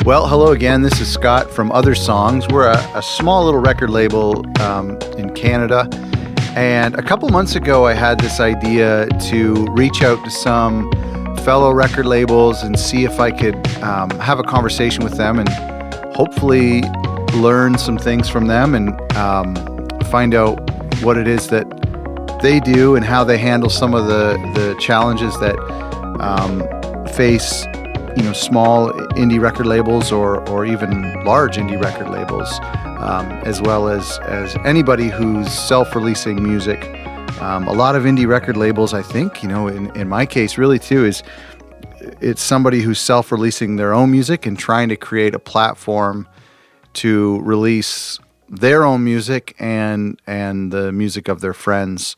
Well, hello again. This is Scott from Other Songs. We're a small little record label in Canada. And a couple months ago, I had this idea to reach out to some fellow record labels and see if I could have a conversation with them and hopefully learn some things from them and find out what it is that they do and how they handle some of the challenges that face small indie record labels or even large indie record labels, as well as anybody who's self-releasing music. A lot of indie record labels, I think, in my case really too, it's somebody who's self-releasing their own music and trying to create a platform to release their own music and the music of their friends.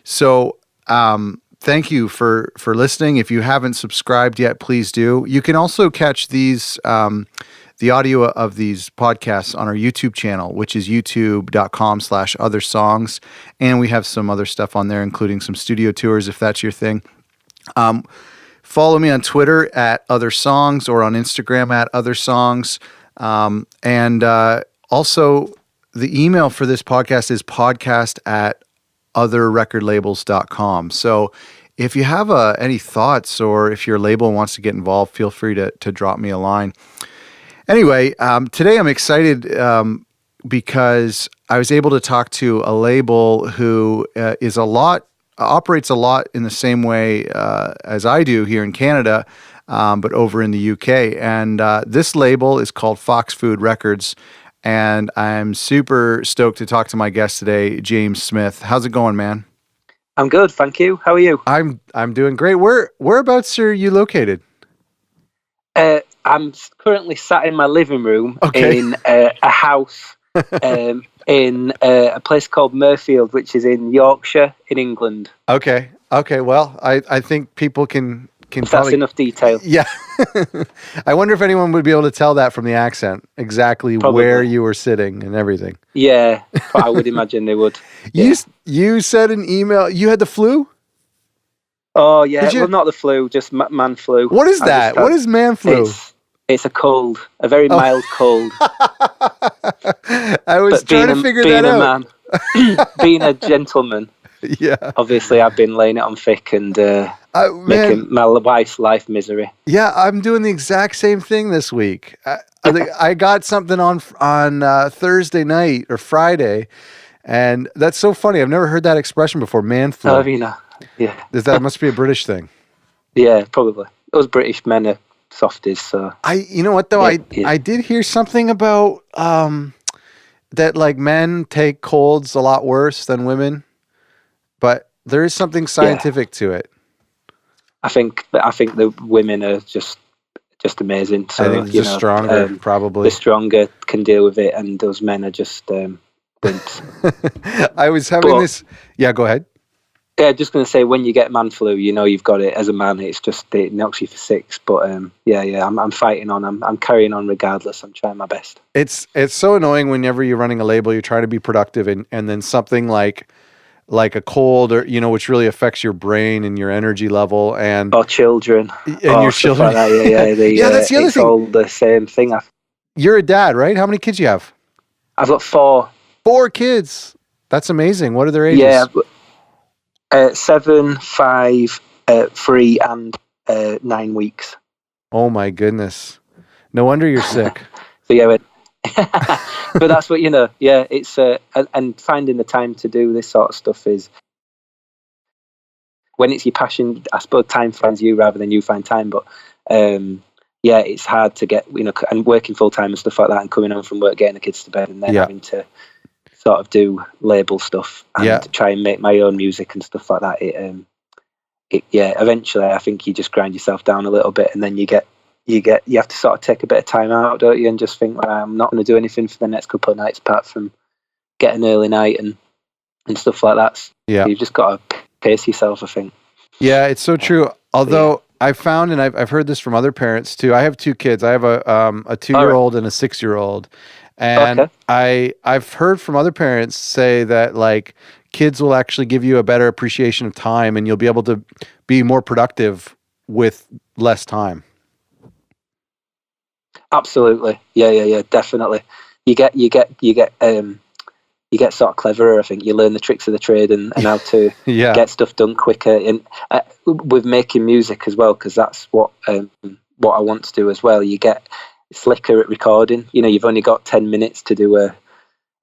So, thank you for listening. If you haven't subscribed yet, please do. You can also catch the audio of these podcasts on our YouTube channel, which is youtube.com/othersongs. And we have some other stuff on there, including some studio tours, if that's your thing. Follow me on Twitter at Other Songs or on Instagram at Other Songs. Also, the email for this podcast is podcast@otherrecordlabels.com. So if you have any thoughts or if your label wants to get involved, feel free to drop me a line. Anyway, today I'm excited because I was able to talk to a label who operates a lot in the same way as I do here in Canada, but over in the UK. And this label is called Fox Food Records. And I'm super stoked to talk to my guest today, James Smith. How's it going, man? I'm good, thank you. How are you? I'm doing great. Whereabouts are you located? I'm currently sat in my living room in a house in a place called Mirfield, which is in Yorkshire, in England. Okay. Well, I think people can That's enough detail. Yeah. I wonder if anyone would be able to tell that from the accent, exactly Probably. Where you were sitting and everything. Yeah, but I would imagine they would. Yeah. You said an email, you had the flu? Oh, yeah. Well, not the flu, just man flu. What is that? What is man flu? It's a cold, a very mild cold. I was trying to figure that out. Being a gentleman. Yeah. Obviously, I've been laying it on thick and making my wife's life misery. Yeah, I'm doing the exact same thing this week. I got something on Thursday night or Friday, and that's so funny. I've never heard that expression before, man flu. Oh, yeah. That must be a British thing. Yeah, probably. Those British men are softies, so... You know what, though? I did hear something about that, like, men take colds a lot worse than women. But there is something scientific to it. I think the women are just amazing. So, I think they're just stronger, probably. The stronger can deal with it, and those men are just wimps. I was having this... Yeah, go ahead. Yeah, just going to say, when you get man flu, you've got it. As a man, it knocks you for six. But I'm fighting on. I'm carrying on regardless. I'm trying my best. It's so annoying whenever you're running a label, you're trying to be productive, and then something like a cold or which really affects your brain and your energy level or children your children. Like that. That's the other it's thing. All the same thing. You're a dad, right? How many kids do you have? I've got 4. 4 kids. That's amazing. What are their ages? Yeah, 7, 5, 3, and 9 weeks. Oh my goodness! No wonder you're sick. So yeah. But that's what it's and finding the time to do this sort of stuff is when it's your passion. I suppose time finds you rather than you find time, but it's hard to get and working full time and stuff like that, and coming home from work, getting the kids to bed, and then having to sort of do label stuff and try and make my own music and stuff like that. Eventually I think you just grind yourself down a little bit, and then you have to sort of take a bit of time out, don't you, and just think, well, I'm not going to do anything for the next couple of nights apart from get an early night and stuff like that. So you've just got to pace yourself, I think. Yeah, it's so true. Although I've found, and I've heard this from other parents too. I have 2 kids. I have a 2-year-old and a 6-year-old, and I've heard from other parents say that like kids will actually give you a better appreciation of time, and you'll be able to be more productive with less time. Absolutely. Yeah, definitely. You get sort of cleverer. I think you learn the tricks of the trade and how to Yeah. get stuff done quicker. And with making music as well, because that's what I want to do as well. You get slicker at recording. You know, you've only got 10 minutes to do a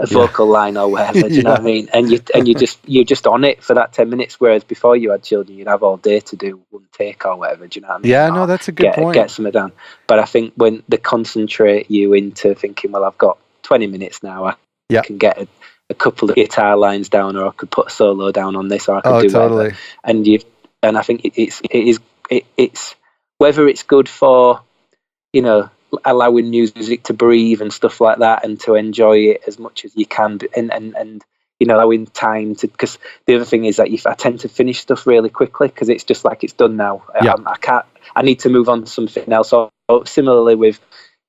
vocal line or whatever. Do you know what I mean? And you're just on it for that 10 minutes. Whereas before you had children, you'd have all day to do one take or whatever. Do you know what I mean? Yeah, no, that's a good point. Get something done. But I think when they concentrate you into thinking, well, I've got 20 minutes now. I can get a couple of guitar lines down, or I could put a solo down on this, or I could do totally. Whatever. And I think it's whether it's good for, you know, allowing music to breathe and stuff like that, and to enjoy it as much as you can, and you know, allowing time to, because the other thing is that I tend to finish stuff really quickly because it's just like, it's done now. I need to move on to something else. Or similarly with,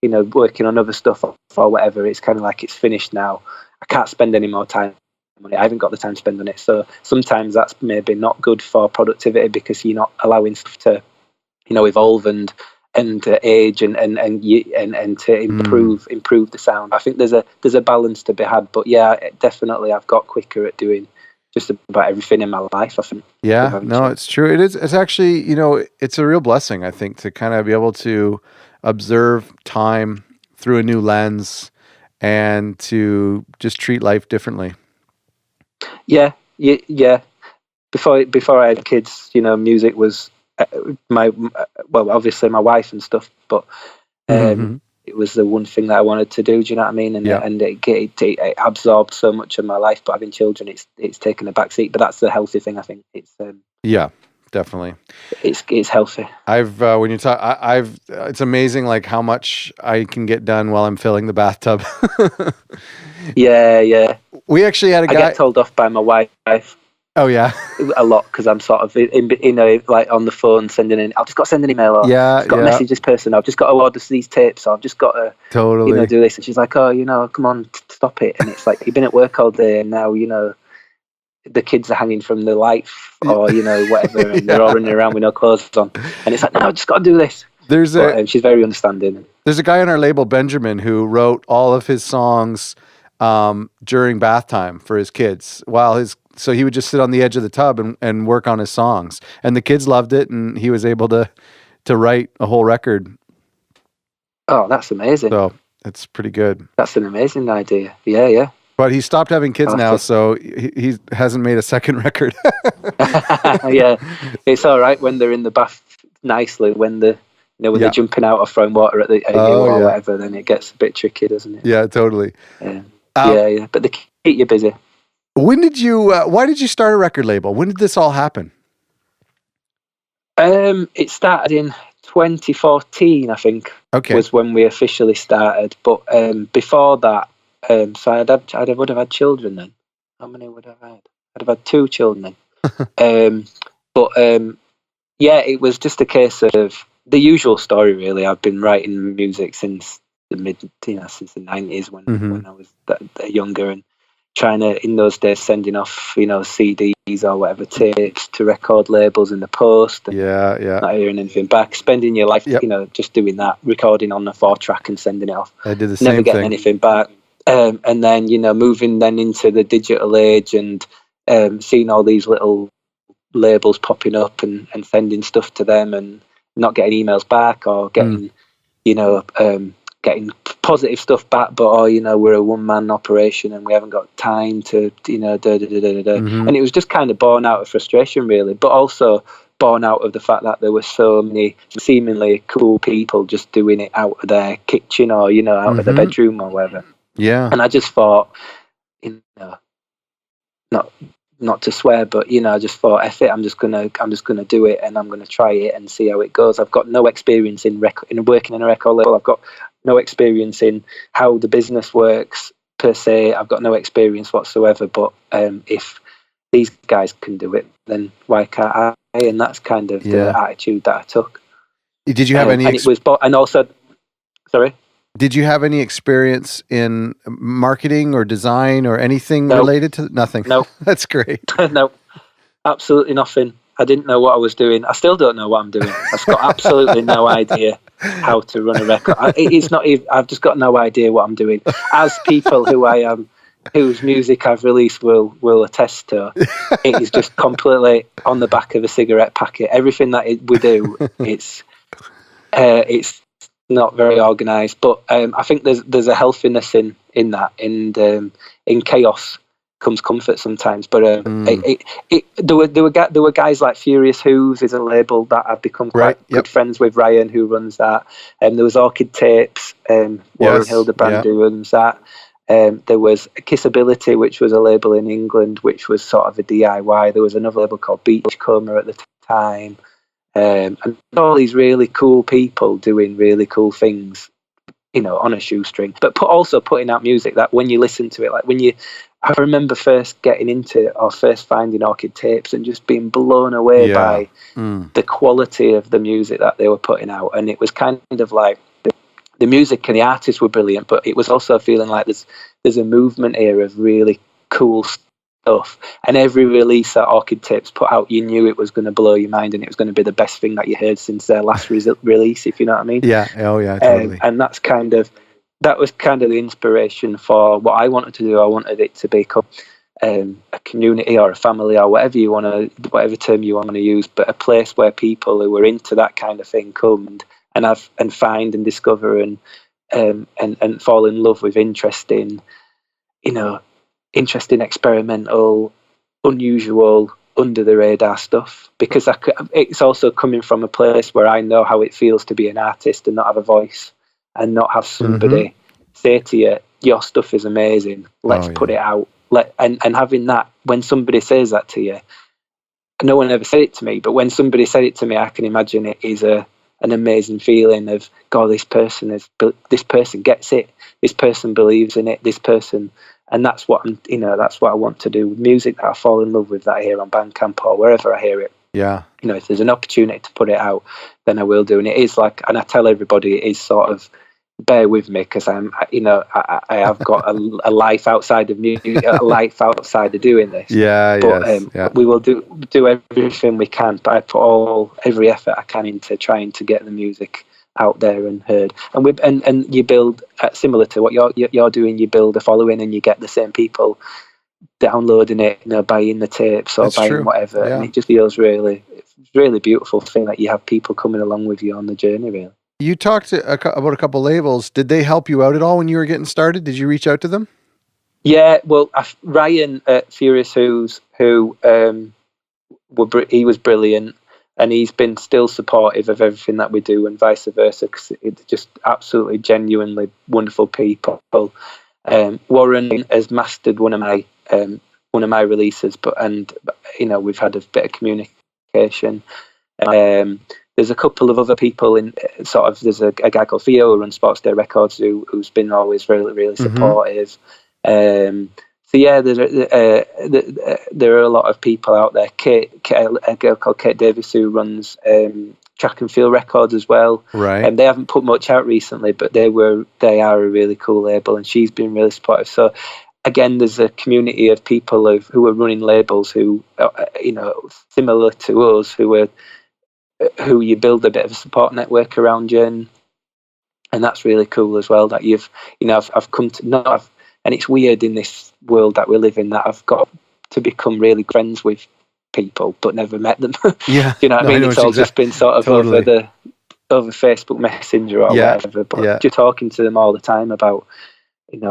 you know, working on other stuff or whatever, it's kind of like, it's finished now. I can't spend any more time on it. I haven't got the time to spend on it. So sometimes that's maybe not good for productivity, because you're not allowing stuff to, you know, evolve and age and to improve the sound. I think there's a balance to be had. But yeah, definitely I've got quicker at doing just about everything in my life, I think. Yeah, no, it's true. It is. It's actually, you know, it's a real blessing, I think, to kind of be able to observe time through a new lens and to just treat life differently. Yeah. Before I had kids, you know, music was obviously my wife and stuff, but it was the one thing that I wanted to do. Do you know what I mean? And it absorbed so much of my life. But having children, it's taken a back seat. But that's the healthy thing, I think. It's definitely. It's healthy. When you talk, it's amazing like how much I can get done while I'm filling the bathtub. Yeah. We actually had a guy. I get told off by my wife. Oh yeah, a lot, because I'm sort of like on the phone sending in. I've just got to send an email. Or I've got to message this person. I've just got to order these tapes. Or I've just got to totally, you know, do this. And she's like, oh, you know, come on, stop it. And it's like, you've been at work all day, and now, you know, the kids are hanging from the light, or you know, whatever, and they're all running around with no clothes on. And it's like, no, I've just got to do this. She's very understanding. There's a guy on our label, Benjamin, who wrote all of his songs during bath time for his kids, so he would just sit on the edge of the tub and work on his songs, and the kids loved it, and he was able to write a whole record. Oh, that's amazing. So it's pretty good. That's an amazing idea. Yeah. But he stopped having kids now, so he hasn't made a second record. Yeah, it's all right when they're in the bath nicely. When they're they're jumping out or throwing water at you or whatever, then it gets a bit tricky, doesn't it? Yeah, totally. Yeah. But they keep you busy. When did you? Why did you start a record label? When did this all happen? It started in 2014, I think. Okay. Was when we officially started. But before that, so I would have had children then. How many would I have had? I'd have had 2 children then. It was just a case of the usual story, really. I've been writing music since the since the 90s when I was younger, and trying to, in those days, sending off, you know, CDs or whatever, tapes to record labels in the post. And not hearing anything back. Spending your life, you know, just doing that, recording on the 4-track and sending it off. I did the same thing. Never getting anything back. And then, you know, moving then into the digital age and seeing all these little labels popping up and sending stuff to them and not getting emails back, or getting, you know, getting positive stuff back, but you know, we're a one-man operation and we haven't got time to, you know, and it was just kind of born out of frustration, really, but also born out of the fact that there were so many seemingly cool people just doing it out of their kitchen or, you know, out of their bedroom or whatever. Yeah. And I just thought, you know, not to swear, but, you know, I just thought, F it, I'm just gonna do it, and I'm gonna try it and see how it goes. I've got no experience in working in a record label. I've got no experience in how the business works per se. I've got no experience whatsoever. But if these guys can do it, then why can't I? And that's kind of the attitude that I took. Did you have any? Sorry. Did you have any experience in marketing or design or anything related to nothing? No. That's great. No, absolutely nothing. I didn't know what I was doing. I still don't know what I'm doing. I've got absolutely no idea. how to run a record. It's not even, I've just got no idea what I'm doing. As people who I am, whose music I've released will attest to, it is just completely on the back of a cigarette packet. Everything that we do, it's not very organised. But I think there's a healthiness in that, and in chaos comes comfort sometimes. But there were guys like Furious Hooves is a label that I've become quite good friends with, Ryan, who runs that. There was Orchid Tapes, Warren Hildebrand who runs that. There was Kissability, which was a label in England, which was sort of a DIY. There was another label called Beachcomber at the time. And all these really cool people doing really cool things, on a shoestring, but also putting out music that when you listen to it, like I remember first getting into or first finding Orchid Tapes and just being blown away by the quality of the music that they were putting out. And it was kind of like the music and the artists were brilliant, but it was also feeling like there's a movement here of really cool stuff. And every release that Orchid Tapes put out, you knew it was going to blow your mind and it was going to be the best thing that you heard since their last release, if you know what I mean. Yeah. Oh yeah, totally. And that was kind of the inspiration for what I wanted to do. I wanted it to become a community or a family or whatever term you want to use, but a place where people who were into that kind of thing come and find and discover and fall in love with interesting experimental, unusual, under the radar stuff. Because it's also coming from a place where I know how it feels to be an artist and not have a voice and not have somebody say to you, your stuff is amazing, let's put it out. And having that, when somebody says that to you, no one ever said it to me, but when somebody said it to me, I can imagine it is an amazing feeling of, God, this person gets it, this person believes in it, this person. And that's what that's what I want to do with music that I fall in love with, that I hear on Bandcamp or wherever I hear it. Yeah. If there's an opportunity to put it out, then I will do. And it is like, and I tell everybody, it is sort of, bear with me, because I have got a life outside of music, a life outside of doing this. But we will do everything we can. But I put every effort I can into trying to get the music out there and heard. And you build, similar to what you're doing, you build a following and you get the same people downloading it, buying the tapes or buying whatever. Yeah. And it just feels really beautiful thing that you have people coming along with you on the journey, really. You talked about a couple labels. Did they help you out at all when you were getting started? Did you reach out to them? Yeah, well, Ryan at Furious Hooves, he was brilliant, and he's been still supportive of everything that we do, and vice versa, because it's just absolutely genuinely wonderful people. Warren has mastered one of my releases, and we've had a bit of communication. There's a couple of other people there's a guy called Theo who runs Sports Day Records who's been always really, really supportive. There are a lot of people out there. A girl called Kate Davis who runs Track and Field Records as well. Right. And they haven't put much out recently, but they are a really cool label, and she's been really supportive. So again, there's a community of people who are running labels who, similar to us, who you build a bit of a support network around you, and that's really cool as well. That I've come to not have, and it's weird in this world that we live in that I've got to become really friends with people, but never met them. Yeah, you know what I mean? It's all just been sort of over Facebook Messenger or whatever. But just talking to them all the time about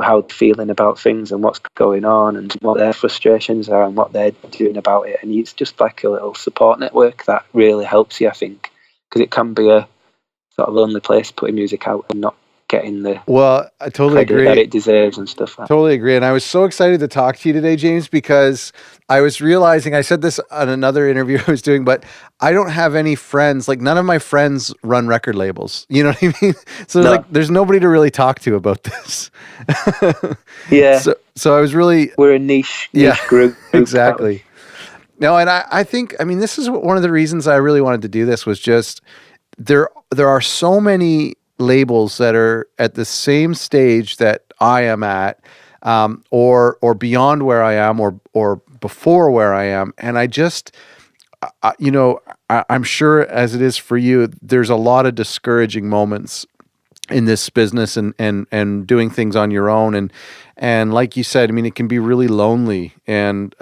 how they're feeling about things and what's going on and what their frustrations are and what they're doing about it. And it's just like a little support network that really helps you, I think, because it can be a sort of lonely place putting music out and not getting the I totally agree that it deserves and stuff like that. Totally agree. And I was so excited to talk to you today, James, because I was realizing, I said this on another interview I was doing, but I don't have any friends. Like, none of my friends run record labels. You know what I mean? So there's nobody to really talk to about this. Yeah. So I was really... We're a niche group. Exactly. No, and I think, this is one of the reasons I really wanted to do this, was just there are so many labels that are at the same stage that I am at, or beyond where I am, or before where I am, and I'm sure as it is for you, there's a lot of discouraging moments in this business and doing things on your own. And like you said, I mean, it can be really lonely, and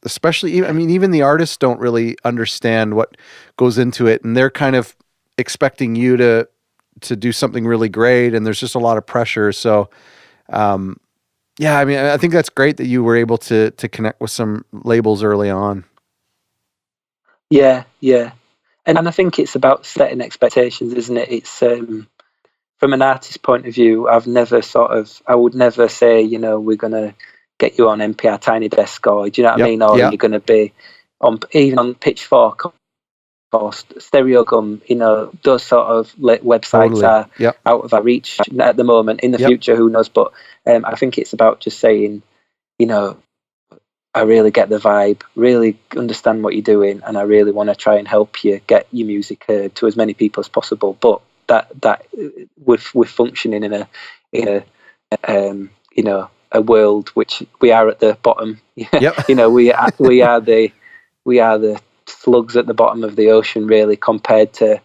especially, I mean, even the artists don't really understand what goes into it, and they're kind of expecting you to do something really great, and there's just a lot of pressure. So, yeah, I mean, I think that's great that you were able to connect with some labels early on. Yeah, yeah. And I think it's about setting expectations, isn't it? It's from an artist's point of view, I would never say, we're going to get you on NPR Tiny Desk, or do you know what I mean? Or you're going to be even on Pitchfork or Stereo Gum, those sort of websites are out of our reach at the moment. In the future, who knows? But I think it's about just saying, I really get the vibe, really understand what you're doing, and I really want to try and help you get your music heard to as many people as possible. But that we're functioning in a world which we are at the bottom. We are the slugs at the bottom of the ocean, really, compared to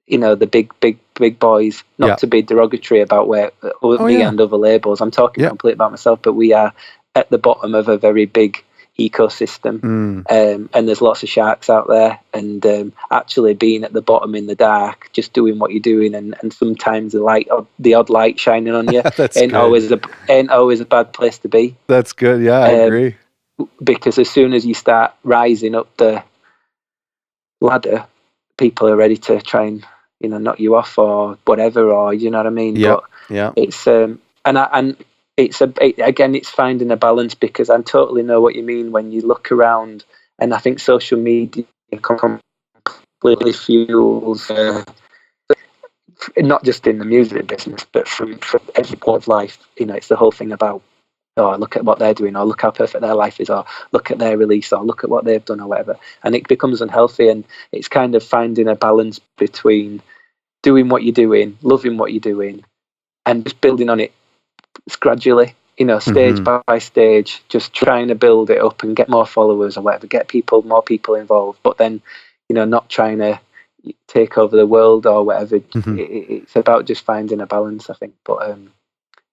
the big boys. Not to be derogatory about me and other labels. I'm talking completely about myself, but we are at the bottom of a very big ecosystem, and there's lots of sharks out there, and actually being at the bottom in the dark, just doing what you're doing, and sometimes the odd light shining on you ain't always a bad place to be. That's good. Yeah, I agree. Because as soon as you start rising up the ladder, people are ready to try and knock you off or whatever, or you know what I mean. But it's it's finding a balance, because I totally know what you mean when you look around, and I think social media completely fuels, not just in the music business, but from every part of life. It's the whole thing about, look at what they're doing, or look how perfect their life is, or look at their release, or look at what they've done, or whatever. And it becomes unhealthy, and it's kind of finding a balance between doing what you're doing, loving what you're doing, and just building on it gradually, stage by stage, just trying to build it up and get more followers or whatever, get more people involved, but then, not trying to take over the world or whatever. It's about just finding a balance, I think. But I'm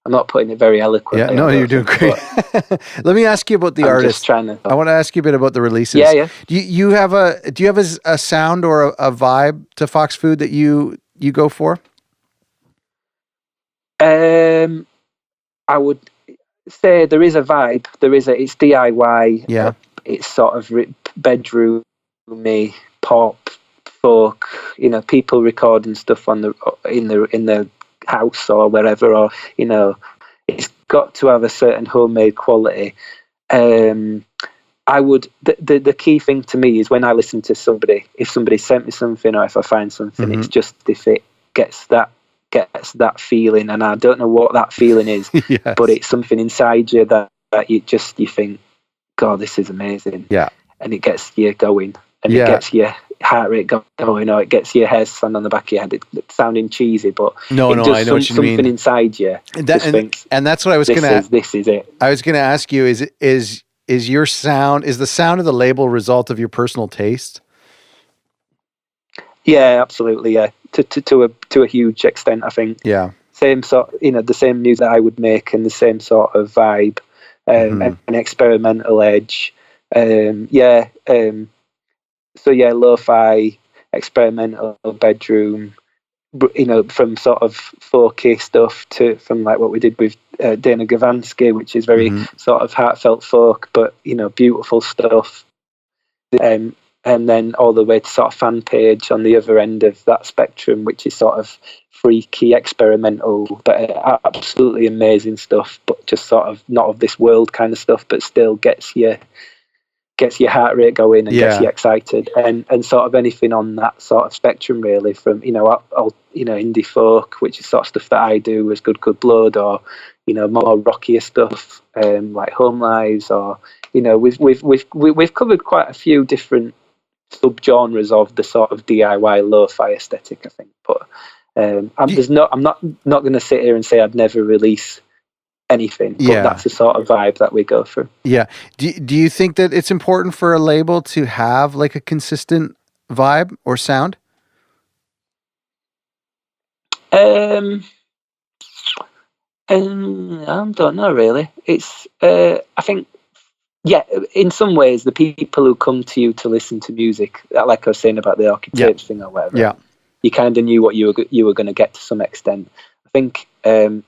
not putting it very eloquently. Yeah, no, you're doing great. Let me ask you about the artist. I want to ask you a bit about the releases. Yeah. Do you have a sound or a vibe to Fox Food that you go for? I would say there is a vibe. It's DIY. Yeah. It's sort of bedroomy pop, folk. People recording stuff in the house or wherever, or it's got to have a certain homemade quality. I would. The key thing to me is when I listen to somebody. If somebody sent me something, or if I find something, it's just if it gets that feeling, and I don't know what that feeling is, but it's something inside you that you think, God, this is amazing. Yeah. And it gets you going, and it gets your heart rate going, or it gets your hair stand on the back of your head. It's sounding cheasy, but I know what you mean. Something inside you. And that's what I was going to. This is it. I was going to ask you: is your sound, is the sound of the label a result of your personal taste? Yeah, absolutely. Yeah, to a huge extent, I think. Yeah. Same sort, the same music that I would make, and the same sort of vibe, an experimental edge. So lo-fi, experimental, bedroom. From sort of 4K stuff from like what we did with Dana Gavansky, which is very sort of heartfelt folk, but beautiful stuff. And then all the way to sort of Fan Page on the other end of that spectrum, which is sort of freaky, experimental, but absolutely amazing stuff, but just sort of not of this world kind of stuff, but still gets your heart rate going and gets you excited, and sort of anything on that sort of spectrum, really, from indie folk, which is sort of stuff that I do, as Good Blood, or more rockier stuff like Home Lives, or we've covered quite a few different subgenres of the sort of DIY lo-fi aesthetic, I think. But I'm not going to sit here and say I'd never release anything. But Yeah. that's the sort of vibe that we go through. Yeah. Do you think that it's important for a label to have like a consistent vibe or sound? I don't know really. It's I think, yeah, in some ways the people who come to you to listen to music, like I was saying about the Archetypes thing or whatever, Yeah. you kind of knew what you were going to get to some extent. I think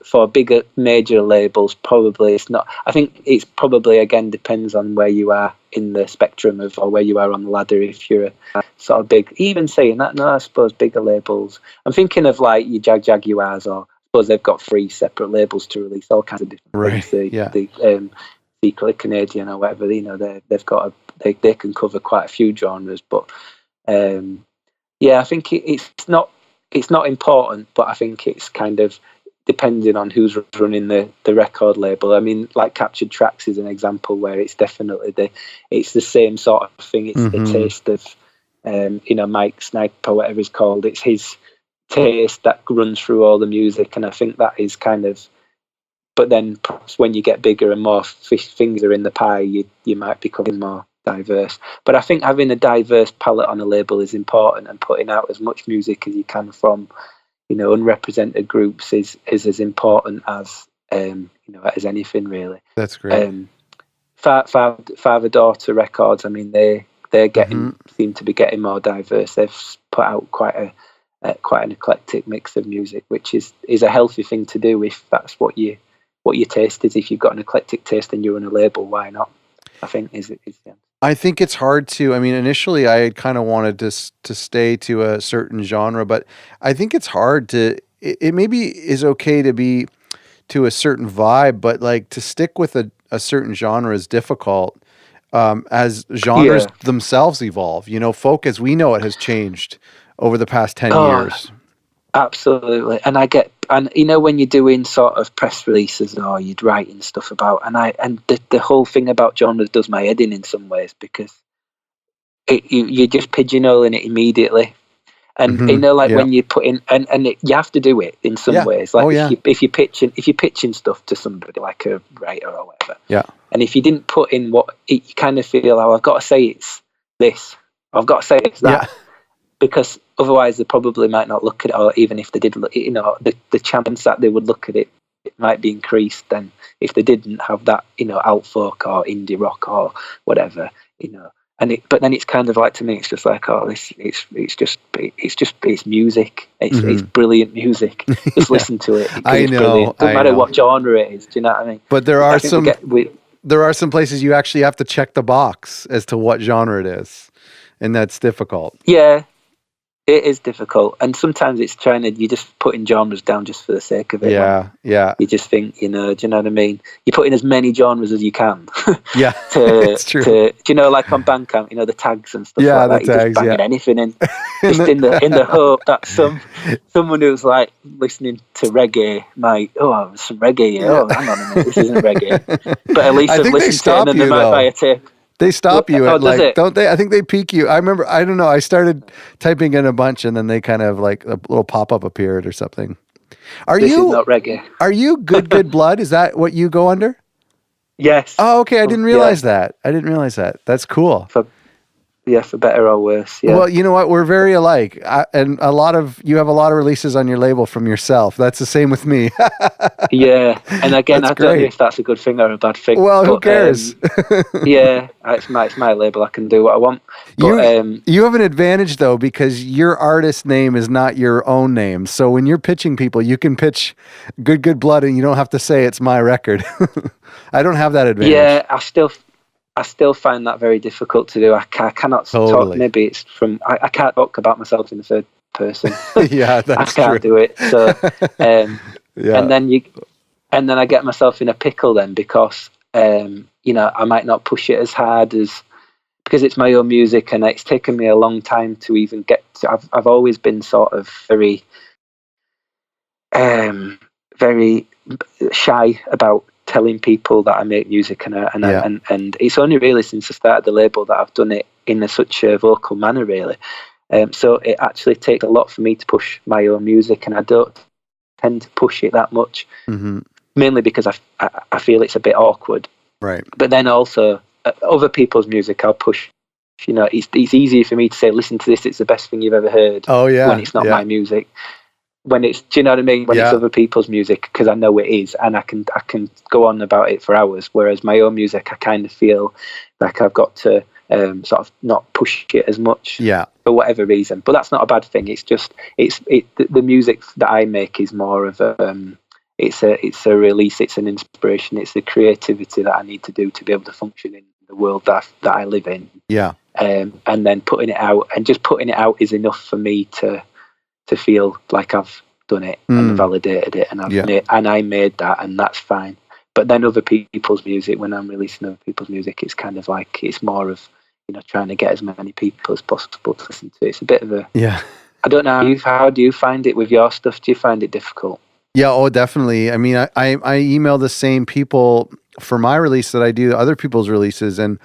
for bigger major labels, probably it's not. I think it's probably, again, depends on where you are in the spectrum of, or where you are on the ladder. If you're a sort of big, even saying that, no, I suppose bigger labels. I'm thinking of like your Jaguars, or I suppose they've got 3 separate labels to release all kinds of different things. The Secretly Canadian or whatever, you know, they've got they can cover quite a few genres, but yeah, I think it's not important, but I think it's kind of depending on who's running the record label. I mean, like Captured Tracks is an example where it's definitely it's the same sort of thing. It's the taste of you know, Mike Snipe or whatever he's called. It's his taste that runs through all the music, and I think that is kind of. But then perhaps when you get bigger and more fingers are in the pie, you might become more diverse. But I think having a diverse palette on a label is important, and putting out as much music as you can from, you know, unrepresented groups is as important as you know, as anything really. That's great. Father Daughter Records, I mean, they're getting seem to be getting more diverse. They've put out quite an eclectic mix of music, which is a healthy thing to do if that's what your taste is. If you've got an eclectic taste and you're on a label, why not? I think is I think it's hard to. I mean, initially I had kind of wanted to stay to a certain genre, but I think it's hard to. It maybe is okay to be to a certain vibe, but like to stick with a certain genre is difficult. As genres themselves evolve, you know, folk as we know it has changed over the past 10 years. Absolutely. And you know, when you're doing sort of press releases or you're writing stuff about, and the whole thing about genres does my head in some ways, because you're just pigeonholing it immediately. And you know, like when you put in, you have to do it in some ways. Like if you're pitching stuff to somebody like a writer or whatever. Yeah. And if you didn't put in you kind of feel, oh, I've got to say it's this, I've got to say it's that. Yeah. Because otherwise they probably might not look at it, or even if they did, you know, the chance that they would look at it might be increased than if they didn't have that, you know, alt folk or indie rock or whatever, you know. But then it's kind of like, to me, it's just like, oh, it's music. It's brilliant music. Just listen to it. I know. Brilliant. Doesn't matter what genre it is. Do you know what I mean? But there are some places you actually have to check the box as to what genre it is, and that's difficult. Yeah. It is difficult, and sometimes it's you just putting genres down just for the sake of it. Yeah. You just think, you know, do you know what I mean? You put in as many genres as you can. Yeah, it's true. Do you know, like on Bandcamp, you know, the tags and stuff like that. The tags, just banging anything in, just in the hope that someone who's like listening to reggae might, some reggae. Hang on a minute, this isn't reggae. But at least they've listened to it, and then they might buy a tape. They stop you at like, don't they? I think they peek you. I remember, I don't know, I started typing in a bunch and then they kind of like a little pop-up appeared or something. This is not reggae. Are you Good Blood? Is that what you go under? Yes. Oh, okay. I didn't realize that. That's cool. For better or worse. Yeah. Well, you know what? We're very alike. And you have a lot of releases on your label from yourself. That's the same with me. Yeah. And again, I don't know if that's a good thing or a bad thing. Well, who cares? Yeah. It's my label. I can do what I want. But, you have an advantage, though, because your artist name is not your own name. So when you're pitching people, you can pitch Good Blood and you don't have to say it's my record. I don't have that advantage. Yeah, I still find that very difficult to do. I cannot talk. Maybe it's from I can't talk about myself in the third person. Yeah, that's I can't do it. So, and then I get myself in a pickle then, because you know, I might not push it as hard because it's my own music, and it's taken me a long time to even get to. I've always been sort of very shy about telling people that I make music, and it's only really since I started the label that I've done it in such a vocal manner, really. So it actually takes a lot for me to push my own music, and I don't tend to push it that much. mainly because I feel it's a bit awkward. Right. But then also other people's music, I'll push. You know, it's easier for me to say, listen to this, it's the best thing you've ever heard. Oh yeah. When it's not my music. When it's, do you know what I mean? When it's other people's music, because I know it is, and I can go on about it for hours. Whereas my own music, I kind of feel like I've got to sort of not push it as much. Yeah. For whatever reason, but that's not a bad thing. It's just the music that I make is more of a it's a release, it's an inspiration, it's the creativity that I need to do to be able to function in the world that I live in. Yeah. And then putting it out, and just putting it out is enough for me to feel like I've done it and validated it, and I made that, and that's fine. But then other people's music, when I'm releasing other people's music, it's kind of like, it's more of, you know, trying to get as many people as possible to listen to it. It's a bit of a, I don't know, how do you find it with your stuff? Do you find it difficult? Yeah, oh, definitely. I mean, I email the same people for my release that I do other people's releases, and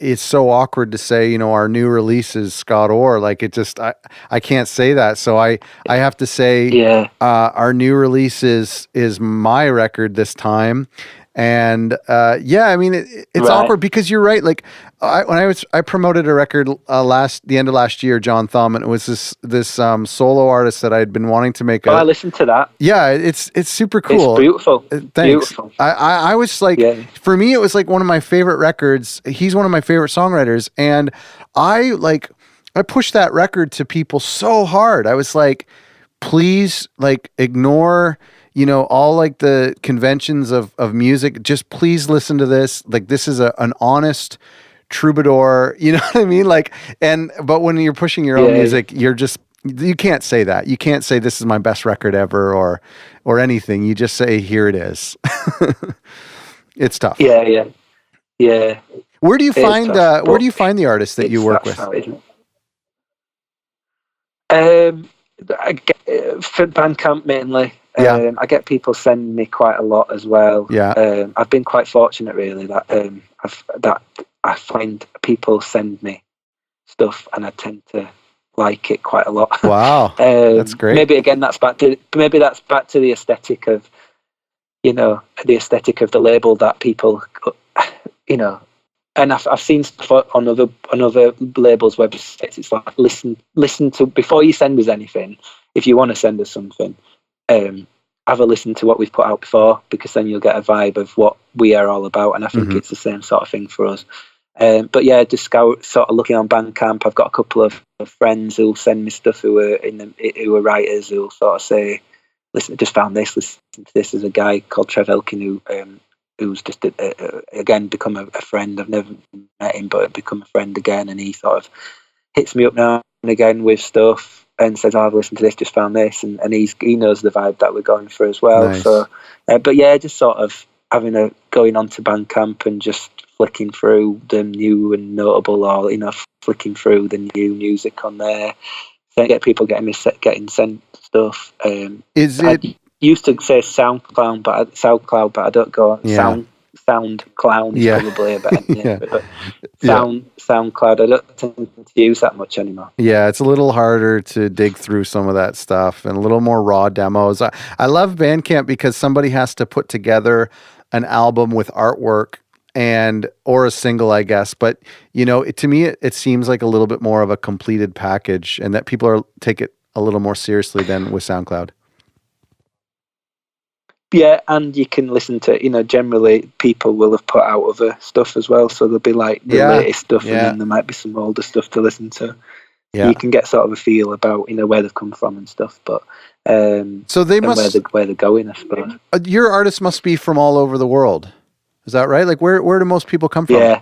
it's so awkward to say, you know, our new release is Scott Orr. Like, it just, I can't say that. So I have to say, our new release is my record this time. And I mean, it's awkward because you're right. Like, I promoted a record the end of last year, John Thumb, and it was this solo artist that I'd been wanting to make. I listened to that. Yeah, it's super cool. It's beautiful. Thanks. Beautiful. I was like, for me, it was like one of my favorite records. He's one of my favorite songwriters, and I pushed that record to people so hard. I was like, please, like, ignore, you know, all like the conventions of music. Just please listen to this. Like, this is an honest troubadour, you know what I mean? Like, but when you're pushing your own music, you can't say that. You can't say this is my best record ever or anything. You just say, here it is. It's tough. Yeah. Where do you find the artists that you work with? I get, for Bandcamp mainly. I get people sending me quite a lot as well. I've been quite fortunate, really, that I find people send me stuff, and I tend to like it quite a lot. Wow, that's great. Maybe that's back to the aesthetic of, you know, the label that people, you know. And I've seen stuff on other labels' websites. It's like, listen to, before you send us anything, if you want to send us something, have a listen to what we've put out before, because then you'll get a vibe of what we are all about. And I think it's the same sort of thing for us. But yeah, just sort of looking on Bandcamp. I've got a couple of friends who'll send me stuff who are writers, who'll sort of say, listen, just found this, listen to this. There's a guy called Trev Elkin who's just again become a friend. I've never met him, but become a friend again, and he sort of hits me up now and again with stuff and says, I've listened to this, just found this, and he knows the vibe that we're going for as well. Nice. So but yeah, just sort of going on to Bandcamp and just flicking through the new and notable, or, you know, flicking through the new music on there. Then get people getting sent stuff. Used to say SoundCloud, but I don't go SoundCloud is probably a better name. But SoundCloud, I don't tend to use that much anymore. Yeah, it's a little harder to dig through some of that stuff, and a little more raw demos. I love Bandcamp because somebody has to put together an album with artwork or a single, I guess. But, you know, to me, it seems like a little bit more of a completed package, and that people take it a little more seriously than with SoundCloud. Yeah, and you can listen to, you know, generally people will have put out other stuff as well, so there'll be like the latest stuff, and then there might be some older stuff to listen to. Yeah. You can get sort of a feel about, you know, where they've come from and stuff, but so they must where they're going, I suppose. Your artists must be from all over the world. Is that right? Like, where do most people come from? Yeah.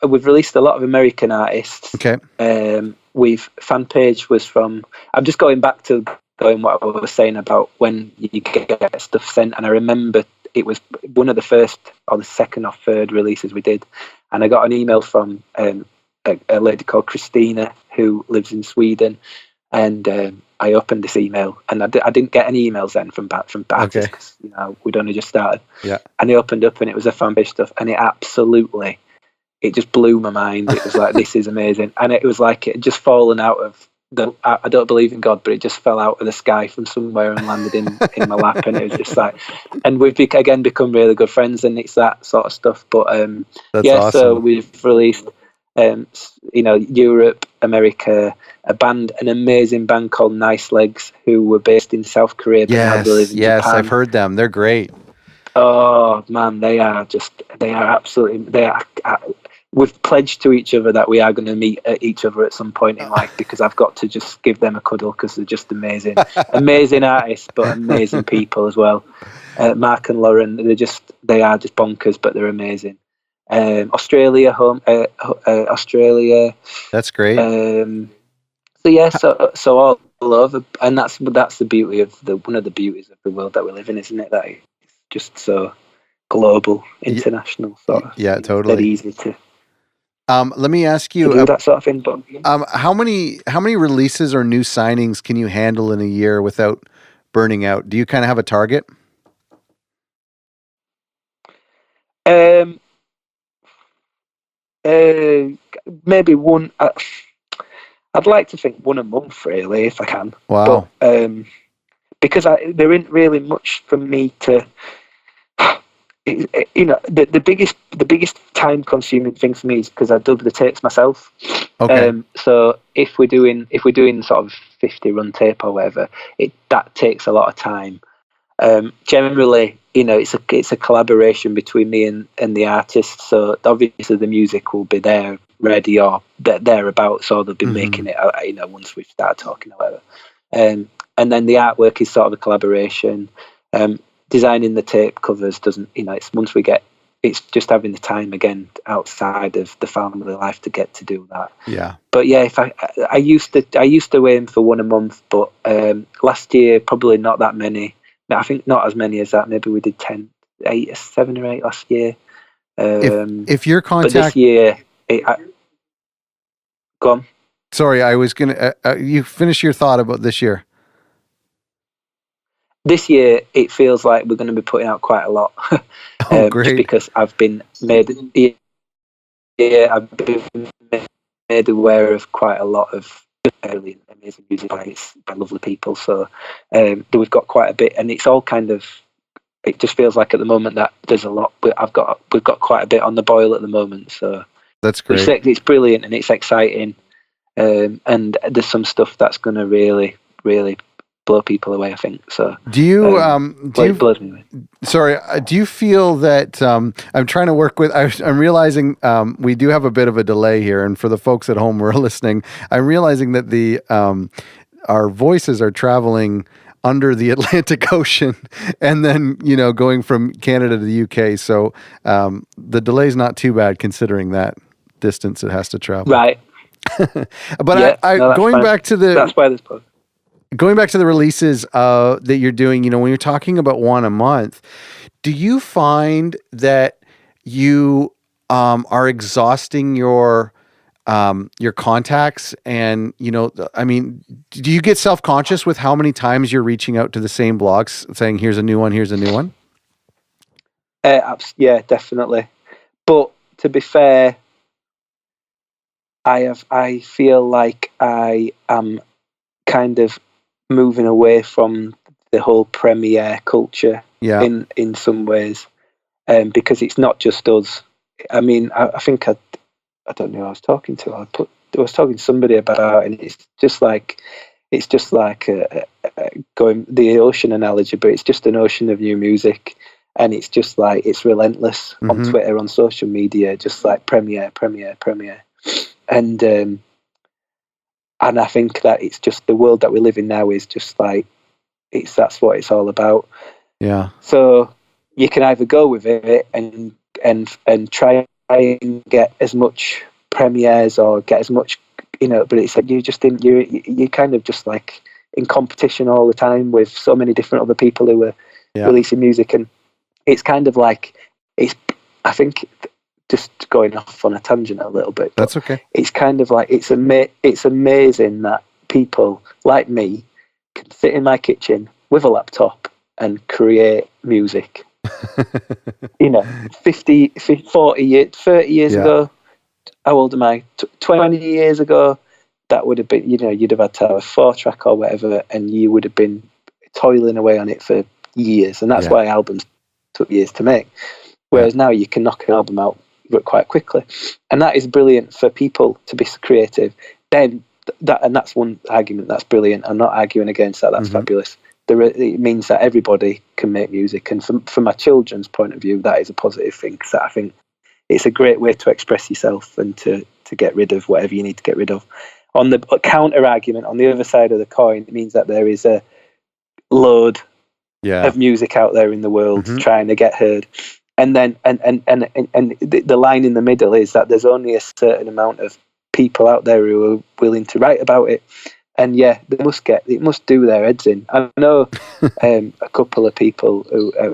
We've released a lot of American artists. Okay. Fan page was from, I'm just going back to what I was saying about when you get stuff sent, and I remember it was one of the first or the second or third releases we did, and I got an email from a lady called Christina who lives in Sweden, and I opened this email, and I didn't get any emails then from artists, because, you know, we'd only just started. Yeah. And I opened up, and it was a fan page stuff, and it just blew my mind. It was like, this is amazing, and it was like it had just fallen out of I don't believe in God, but it just fell out of the sky from somewhere and landed in my lap, and it was just like, and we've again become really good friends, and it's that sort of stuff. But That's so awesome. we've released, Europe, America, an amazing band called Nice Legs, who were based in South Korea, but now they live in Japan. I've heard them. They're great. Oh man, they are absolutely. We've pledged to each other that we are going to meet each other at some point in life, because I've got to just give them a cuddle, because they're just amazing, amazing artists, but amazing people as well. Mark and Lauren, they are just bonkers, but they're amazing. Australia. That's great. So all over, and that's the beauty of one of the beauties of the world that we live in, isn't it? That it's just so global, international, sort of. Yeah, totally. It's easy to. Let me ask you, do that sort of thing. But how many releases or new signings can you handle in a year without burning out? Do you kind of have a target? Maybe one. I'd like to think one a month, really, if I can. Wow. But, because there isn't really much for me to. The biggest time consuming thing for me is because I dub the tapes myself. Okay. So if we're doing sort of 50 run tape or whatever, that takes a lot of time. Generally, it's a collaboration between me and the artist. So obviously the music will be there, ready, or thereabouts, or they'll be making it, once we've started talking or whatever. And then the artwork is sort of a collaboration. Designing the tape covers doesn't, it's once we get, it's just having the time again outside of the family life to get to do that. Yeah. But yeah, if I used to aim for one a month, but last year probably not that many. I think not as many as that. Maybe we did 7 or 8 last year. If your contact, but this year, go on. Sorry, I was gonna. You finish your thought about this year. This year, it feels like we're going to be putting out quite a lot. Oh, great! Just because I've been made aware of quite a lot of really amazing music by lovely people. So we've got quite a bit, and it's all kind of. It just feels like at the moment that there's a lot. We've got quite a bit on the boil at the moment. So that's great. It's brilliant and it's exciting, and there's some stuff that's going to really, really blow people away, I think. So do you blows me away. Sorry, do you feel that I'm trying to work with, I'm realizing we do have a bit of a delay here, and for the folks at home who are listening, I'm realizing that our voices are traveling under the Atlantic Ocean and then, going from Canada to the UK. So the delay's not too bad considering that distance it has to travel. Right. But yeah, going back to that's why this podcast. Going back to the releases that you're doing, when you're talking about one a month, do you find that you are exhausting your contacts? And, do you get self-conscious with how many times you're reaching out to the same blogs saying, here's a new one, here's a new one? Yeah, definitely. But to be fair, I feel like I am kind of moving away from the whole premiere culture in some ways, because it's not just us. I mean, I think I don't know who I was talking to. I was talking to somebody about it, and it's just like going the ocean analogy, but it's just an ocean of new music, and it's just like it's relentless on Twitter, on social media, just like premiere, and I think that it's just the world that we live in now is just like that's what it's all about. Yeah. So you can either go with it and try and get as much premieres or get as much, but it's like you kind of just like in competition all the time with so many different other people who are releasing music, and it's kind of like I think. Just going off on a tangent a little bit. That's okay. It's kind of like it's amazing that people like me can sit in my kitchen with a laptop and create music. 50, 40 years, 30 years ago. How old am I? 20 years ago, that would have been, you'd have had to have a 4-track or whatever, and you would have been toiling away on it for years. And that's why albums took years to make. Whereas now you can knock an album out quite quickly. And that is brilliant for people to be creative. Then that's one argument that's brilliant. I'm not arguing against that. That's fabulous. It means that everybody can make music. And from my children's point of view, that is a positive thing, because I think it's a great way to express yourself and to get rid of whatever you need to get rid of. On the counter argument, on the other side of the coin, it means that there is a load of music out there in the world trying to get heard. And then and the line in the middle is that there's only a certain amount of people out there who are willing to write about it. And it must do their heads in. I know a couple of people who are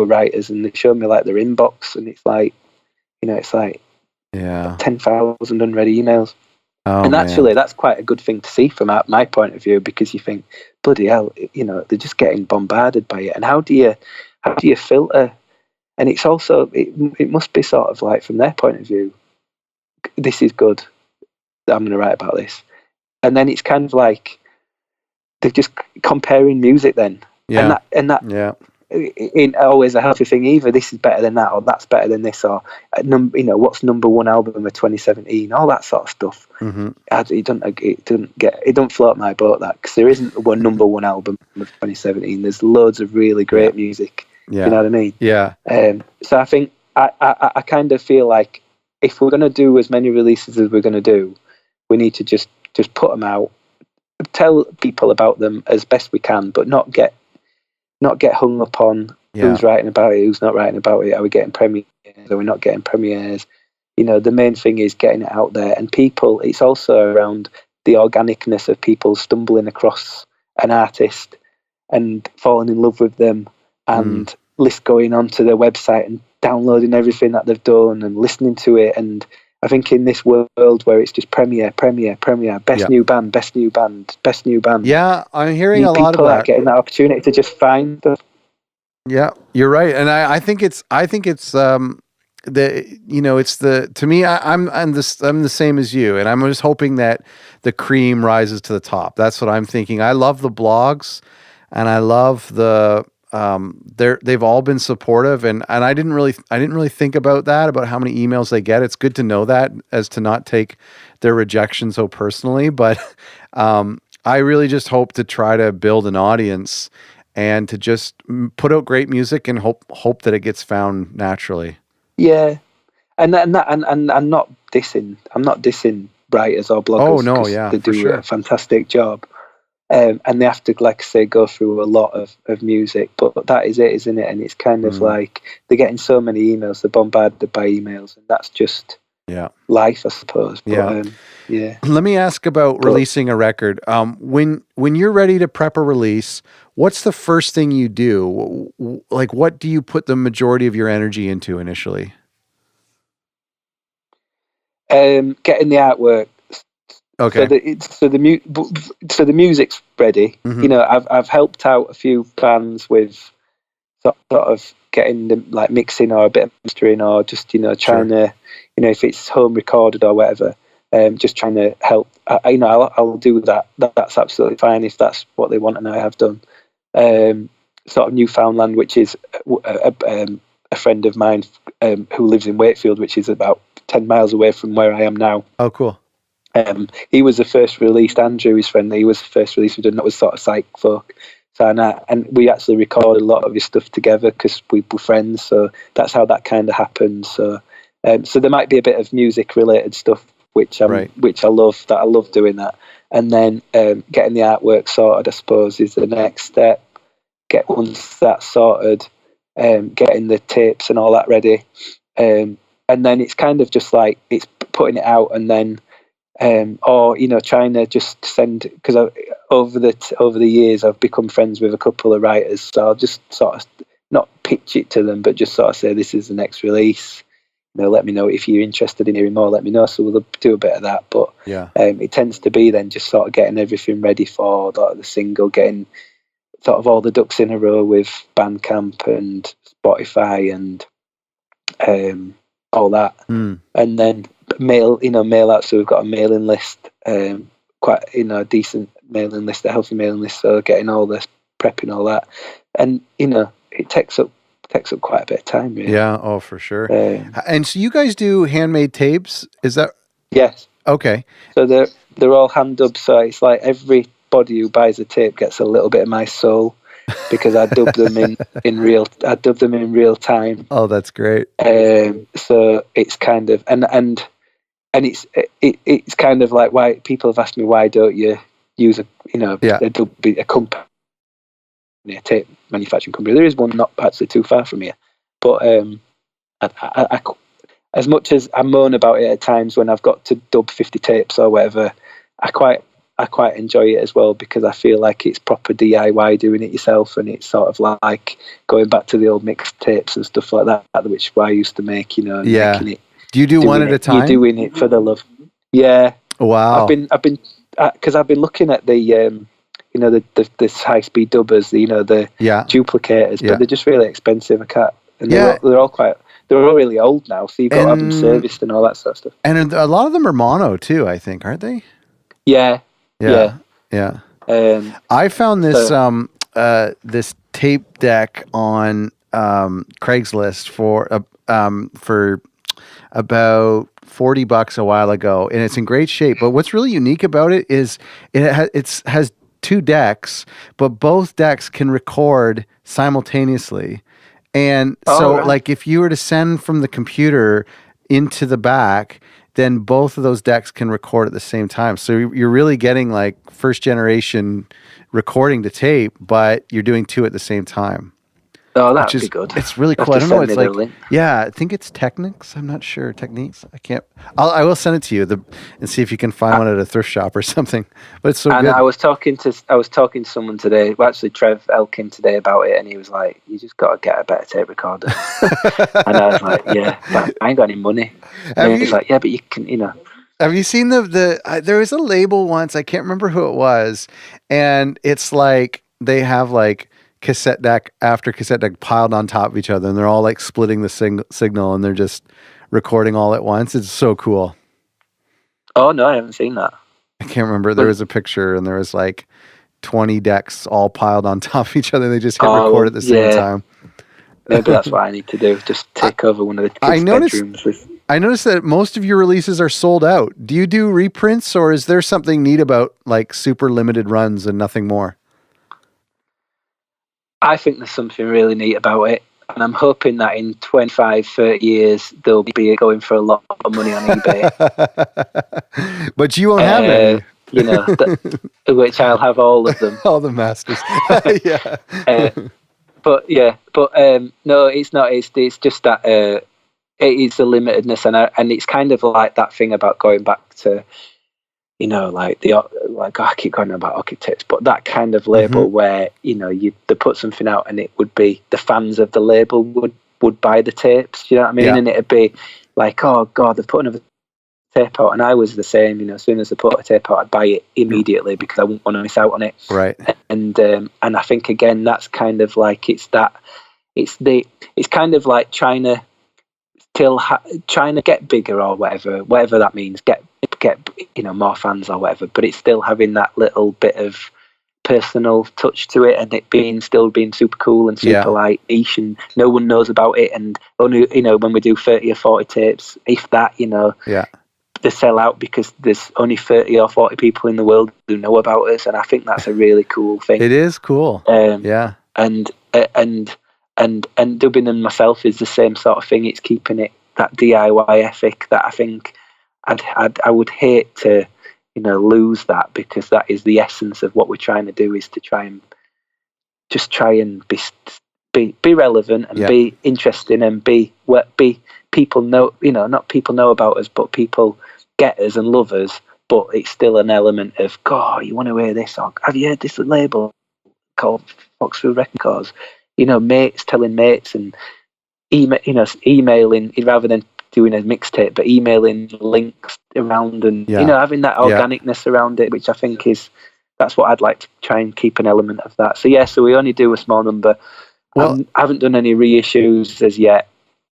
writers, and they show me like their inbox, and it's like, 10,000 unread emails. Oh, and actually, that's quite a good thing to see from my point of view, because you think, bloody hell, they're just getting bombarded by it. And how do you filter? And it's also, it must be sort of like, from their point of view, this is good, I'm going to write about this. And then it's kind of like they're just comparing music then. And that ain't always a healthy thing either. This is better than that, or that's better than this, or what's number one album of 2017, all that sort of stuff. It don't float my boat, that, because there isn't one number one album of 2017. There's loads of really great music. You know what I mean? So I think I kind of feel like if we're going to do as many releases as we're going to do, we need to just put them out, tell people about them as best we can, but not get hung up on who's writing about it, who's not writing about it. Are we getting premieres? Are we not getting premieres? The main thing is getting it out there. And people, it's also around the organicness of people stumbling across an artist and falling in love with them, and going onto their website and downloading everything that they've done and listening to it. And I think in this world where it's just premiere, best new band, best new band. Yeah, I'm hearing a lot of that. Getting that opportunity to just find stuff. Yeah, you're right, and I think it's to me, I'm the same as you, and I'm just hoping that the cream rises to the top. That's what I'm thinking. I love the blogs, and I love the. They've all been supportive, and I didn't really think about how many emails they get. It's good to know that, as to not take their rejection so personally, but I really just hope to try to build an audience and to just put out great music and hope that it gets found naturally. Yeah. And I'm not dissing writers or bloggers. Oh no, yeah, they do a fantastic job. And they have to, like I say, go through a lot of music, but that is it, isn't it? And it's kind of like they're getting so many emails, they're bombarded by emails, and that's just life, I suppose. But, Let me ask about releasing a record. When you're ready to prep a release, what's the first thing you do? Like, what do you put the majority of your energy into initially? Getting the artwork. Okay. So the music's ready. I've helped out a few bands with sort of getting them, like, mixing or a bit of mastering, or just trying to if it's home recorded or whatever, just trying to help. I'll do that. That's absolutely fine if that's what they want, and I have done. Sort of Newfoundland, which is a friend of mine who lives in Wakefield, which is about 10 miles away from where I am now. Oh, cool. He was the first released. Andrew, his friend, he was the first release we did, and that was sort of psych folk. And we actually recorded a lot of his stuff together because we were friends. So that's how that kind of happened. So there might be a bit of music related stuff which I love. That I love doing that. And then getting the artwork sorted, I suppose, is the next step. Once that's sorted, getting the tapes and all that ready, and then it's kind of just like it's putting it out, and then. Trying to just send, because over the years I've become friends with a couple of writers, so I'll just sort of not pitch it to them, but just sort of say, this is the next release. Let me know if you're interested in hearing more. Let me know. So we'll do a bit of that, but it tends to be then just sort of getting everything ready for the single, getting sort of all the ducks in a row with Bandcamp and Spotify and all that, and then mail out. So we've got a mailing list, quite a decent mailing list, a healthy mailing list. So getting all this prepping, all that, and it takes up quite a bit of time. Really. Yeah. Oh, for sure. And so you guys do handmade tapes? Is that? Yes. Okay. So they're all hand dubbed. So it's like everybody who buys a tape gets a little bit of my soul, because I dub them in real time. Oh, that's great. So it's kind of and it's kind of like, why people have asked me, why don't you use a company, a tape manufacturing company? There is one not actually too far from here, but I as much as I moan about it at times when I've got to dub 50 tapes or whatever, I quite enjoy it as well, because I feel like it's proper DIY, doing it yourself, and it's sort of like going back to the old mixed tapes and stuff like that, which I used to make, and making it. Do you do one at a time? You're doing it for the love. Yeah. Wow. I've been because I've been looking at the the high speed dubbers, the duplicators, but they're just really expensive. I can't. And they're all really old now, so you've got to have them serviced and all that sort of stuff. And a lot of them are mono too, I think, aren't they? Yeah. I found this this tape deck on Craigslist for about $40 a while ago, and it's in great shape. But what's really unique about it is it has two decks, but both decks can record simultaneously. And like if you were to send from the computer into the back, then both of those decks can record at the same time. So you're really getting like first generation recording to tape, but you're doing two at the same time. Oh, that'd be good. It's really cool. I don't know. It's like, I think it's Technics. I'm not sure. Techniques. I can't. I will send it to you and see if you can find one at a thrift shop or something. But it's so good. And I was talking to someone today, actually Trev Elkin today, about it, and he was like, "You just got to get a better tape recorder." And I was like, "Yeah, but I ain't got any money." And he was like, "Yeah, but you can, Have you seen there was a label once, I can't remember who it was, and it's like they have like cassette deck after cassette deck piled on top of each other, and they're all like splitting the signal, and they're just recording all at once. It's so cool. Oh no, I haven't seen that. I can't remember. There was a picture, and there was like 20 decks all piled on top of each other. They just hit record at the same time. Maybe that's what I need to do. Just take over one of the kids' bedrooms. I noticed that most of your releases are sold out. Do you do reprints, or is there something neat about like super limited runs and nothing more? I think there's something really neat about it, and I'm hoping that in 25, 30 years they'll be going for a lot of money on eBay. But you won't have any. Which I'll have all of them. All the masters. Yeah. No, it's not. It's just that it is the limitedness, and it's kind of like that thing about going back to, I keep going on about hockey tips, but that kind of label where they put something out, and it would be the fans of the label would buy the tapes. You know what I mean? Yeah. And it'd be like, oh God, they've put another tape out, and I was the same. As soon as they put a tape out, I'd buy it immediately because I wouldn't want to miss out on it. Right. And I think again, that's kind of like it's kind of like trying to get bigger or whatever that means, get more fans or whatever, but it's still having that little bit of personal touch to it, and it still being super cool and super like niche, and no one knows about it, and only when we do 30 or 40 tapes, if that, they sell out because there's only 30 or 40 people in the world who know about us, and I think that's a really cool thing. It is cool. And dubbing them myself is the same sort of thing. It's keeping it that DIY ethic that I think I would hate to lose that, because that is the essence of what we're trying to do, is to try and be relevant and be interesting and be people know, not people know about us, but people get us and love us, but it's still an element of, God, you want to hear this, or have you heard this label called Foxfield Records? Mates telling mates, and emailing rather than doing a mixtape, but emailing links around, and having that organicness around it, which I think that's what I'd like to try and keep an element of that. So we only do a small number. Well, I haven't done any reissues as yet.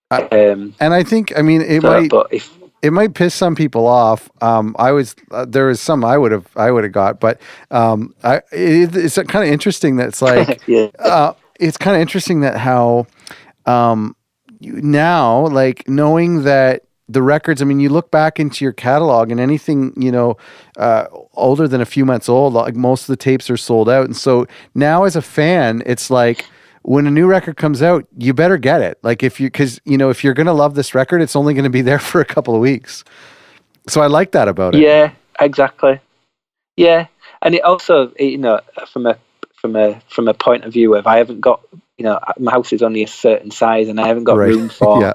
And I think, it might piss some people off. There was some I would have got, but it's kind of interesting that it's like, it's kind of interesting that how now, like, knowing that the records, I mean, you look back into your catalog and anything, older than a few months old, like most of the tapes are sold out. And so now as a fan, it's like, when a new record comes out, you better get it. Like if you're going to love this record, it's only going to be there for a couple of weeks. So I like that about it. Yeah, exactly. Yeah. And it also, from a point of view of, I haven't got, my house is only a certain size and I haven't got room for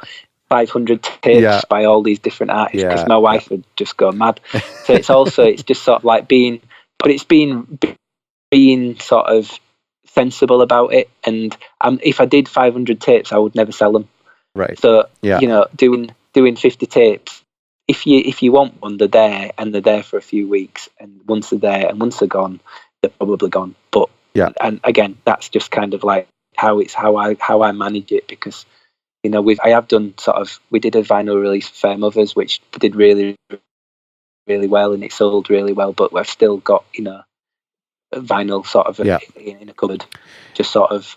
500 tapes by all these different artists, because my wife would just go mad. So it's just sort of like being sort of sensible about it. And if I did 500 tapes, I would never sell them. Right. So, doing 50 tapes, if you want one, they're there, and they're there for a few weeks. And once they're there and once they're gone, they're probably gone. But, and again, that's just kind of like how I manage it, because, I have done we did a vinyl release for Fair Mothers, which did really, really well, and it sold really well, but we've still got, vinyl sort of in a cupboard, just sort of.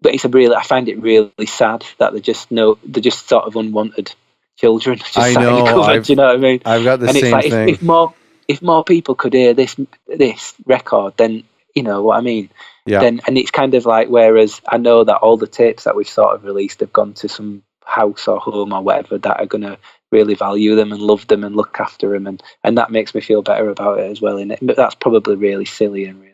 But I find it really sad that they're just sort of unwanted children. Just I know. In a cupboard, do you know what I mean? I've got the same thing. If more people could hear this record, then you know what I mean. Yeah. Then, and it's kind of like, whereas I know that all the tapes that we've sort of released have gone to some house or home or whatever that are going to really value them and love them and look after them, and that makes me feel better about it as well. But that's probably really silly and really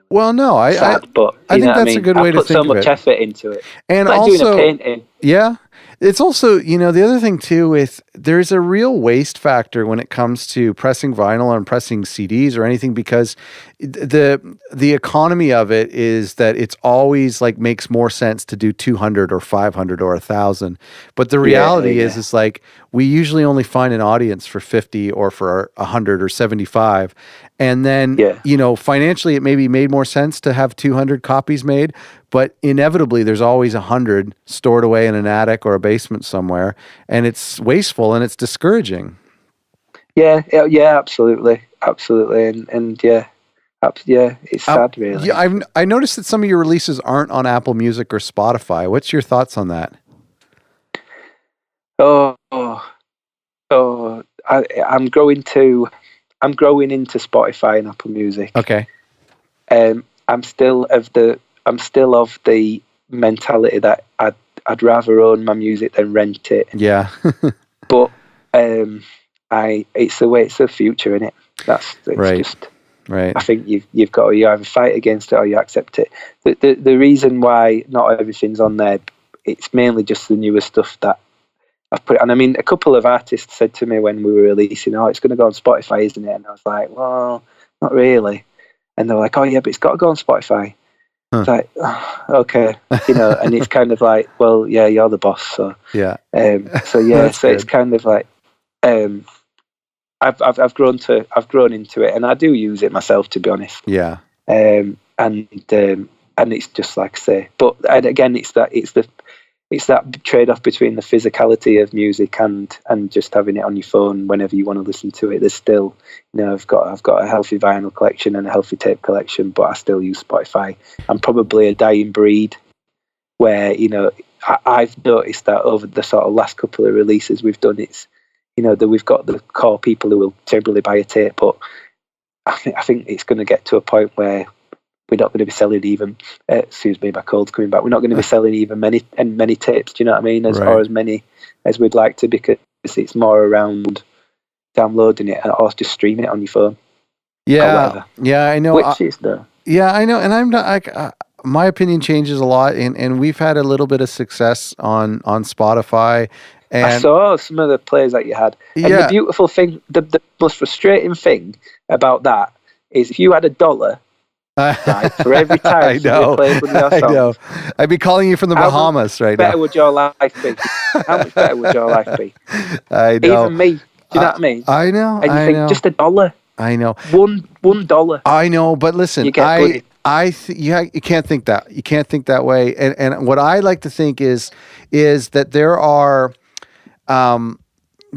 sad. But I think that's a good way to think of it. I put so much effort into it. And it's like also, doing a painting. Yeah. It's also, the other thing too, there's a real waste factor when it comes to pressing vinyl and pressing CDs or anything, because the economy of it is that it's always like makes more sense to do 200 or 500 or 1,000. But the reality is like, we usually only find an audience for 50 or for 100 or 75. And then, financially, it maybe made more sense to have 200 copies made, but inevitably there's always 100 stored away in an attic or a basement somewhere, and it's wasteful and it's discouraging. Yeah, absolutely, and it's sad, really. Yeah, I noticed that some of your releases aren't on Apple Music or Spotify. What's your thoughts on that? I'm growing into Spotify and Apple Music. Okay. I'm still of the mentality that I'd rather own my music than rent it. Yeah. But it's the future, isn't it? Right. I think you've got to either fight against it or you accept it. The reason why not everything's on there, it's mainly just the newer stuff that I've put. And I mean, a couple of artists said to me when we were releasing, "Oh, it's going to go on Spotify, isn't it?" And I was like, "Well, not really." And they were like, "Oh yeah, but it's got to go on Spotify." Huh. It's like, oh, okay, and it's kind of like, well, yeah, you're the boss, so yeah. So it's kind of like, I've grown into it, and I do use it myself, to be honest. Yeah. And it's just like I say, but again, it's that trade-off between the physicality of music and just having it on your phone whenever you want to listen to it. There's still, I've got a healthy vinyl collection and a healthy tape collection, but I still use Spotify. I'm probably a dying breed where, I've noticed that over the sort of last couple of releases we've done, it's, that we've got the core people who will generally buy a tape, but I think it's going to get to a point where we're not going to be selling even, excuse me, my cold's coming back. We're not going to be selling even many tapes. Do you know what I mean? Or as many as we'd like to, because it's more around downloading it or just streaming it on your phone. Yeah, yeah, I know. Which is the. Yeah, I know, and I'm not. My opinion changes a lot, and we've had a little bit of success on Spotify. And I saw some of the plays that you had, and the beautiful thing, the most frustrating thing about that is if you had $1. Right, for every time somebody plays one of your songs, I know. I'd be calling you from the Bahamas right now. How much better would your life be? How much better would your life be? I know. Even me. Do you know what I mean? I know. And you think just $1. I know. $1. I know, but listen, you can't think that. You can't think that way. And what I like to think is that there are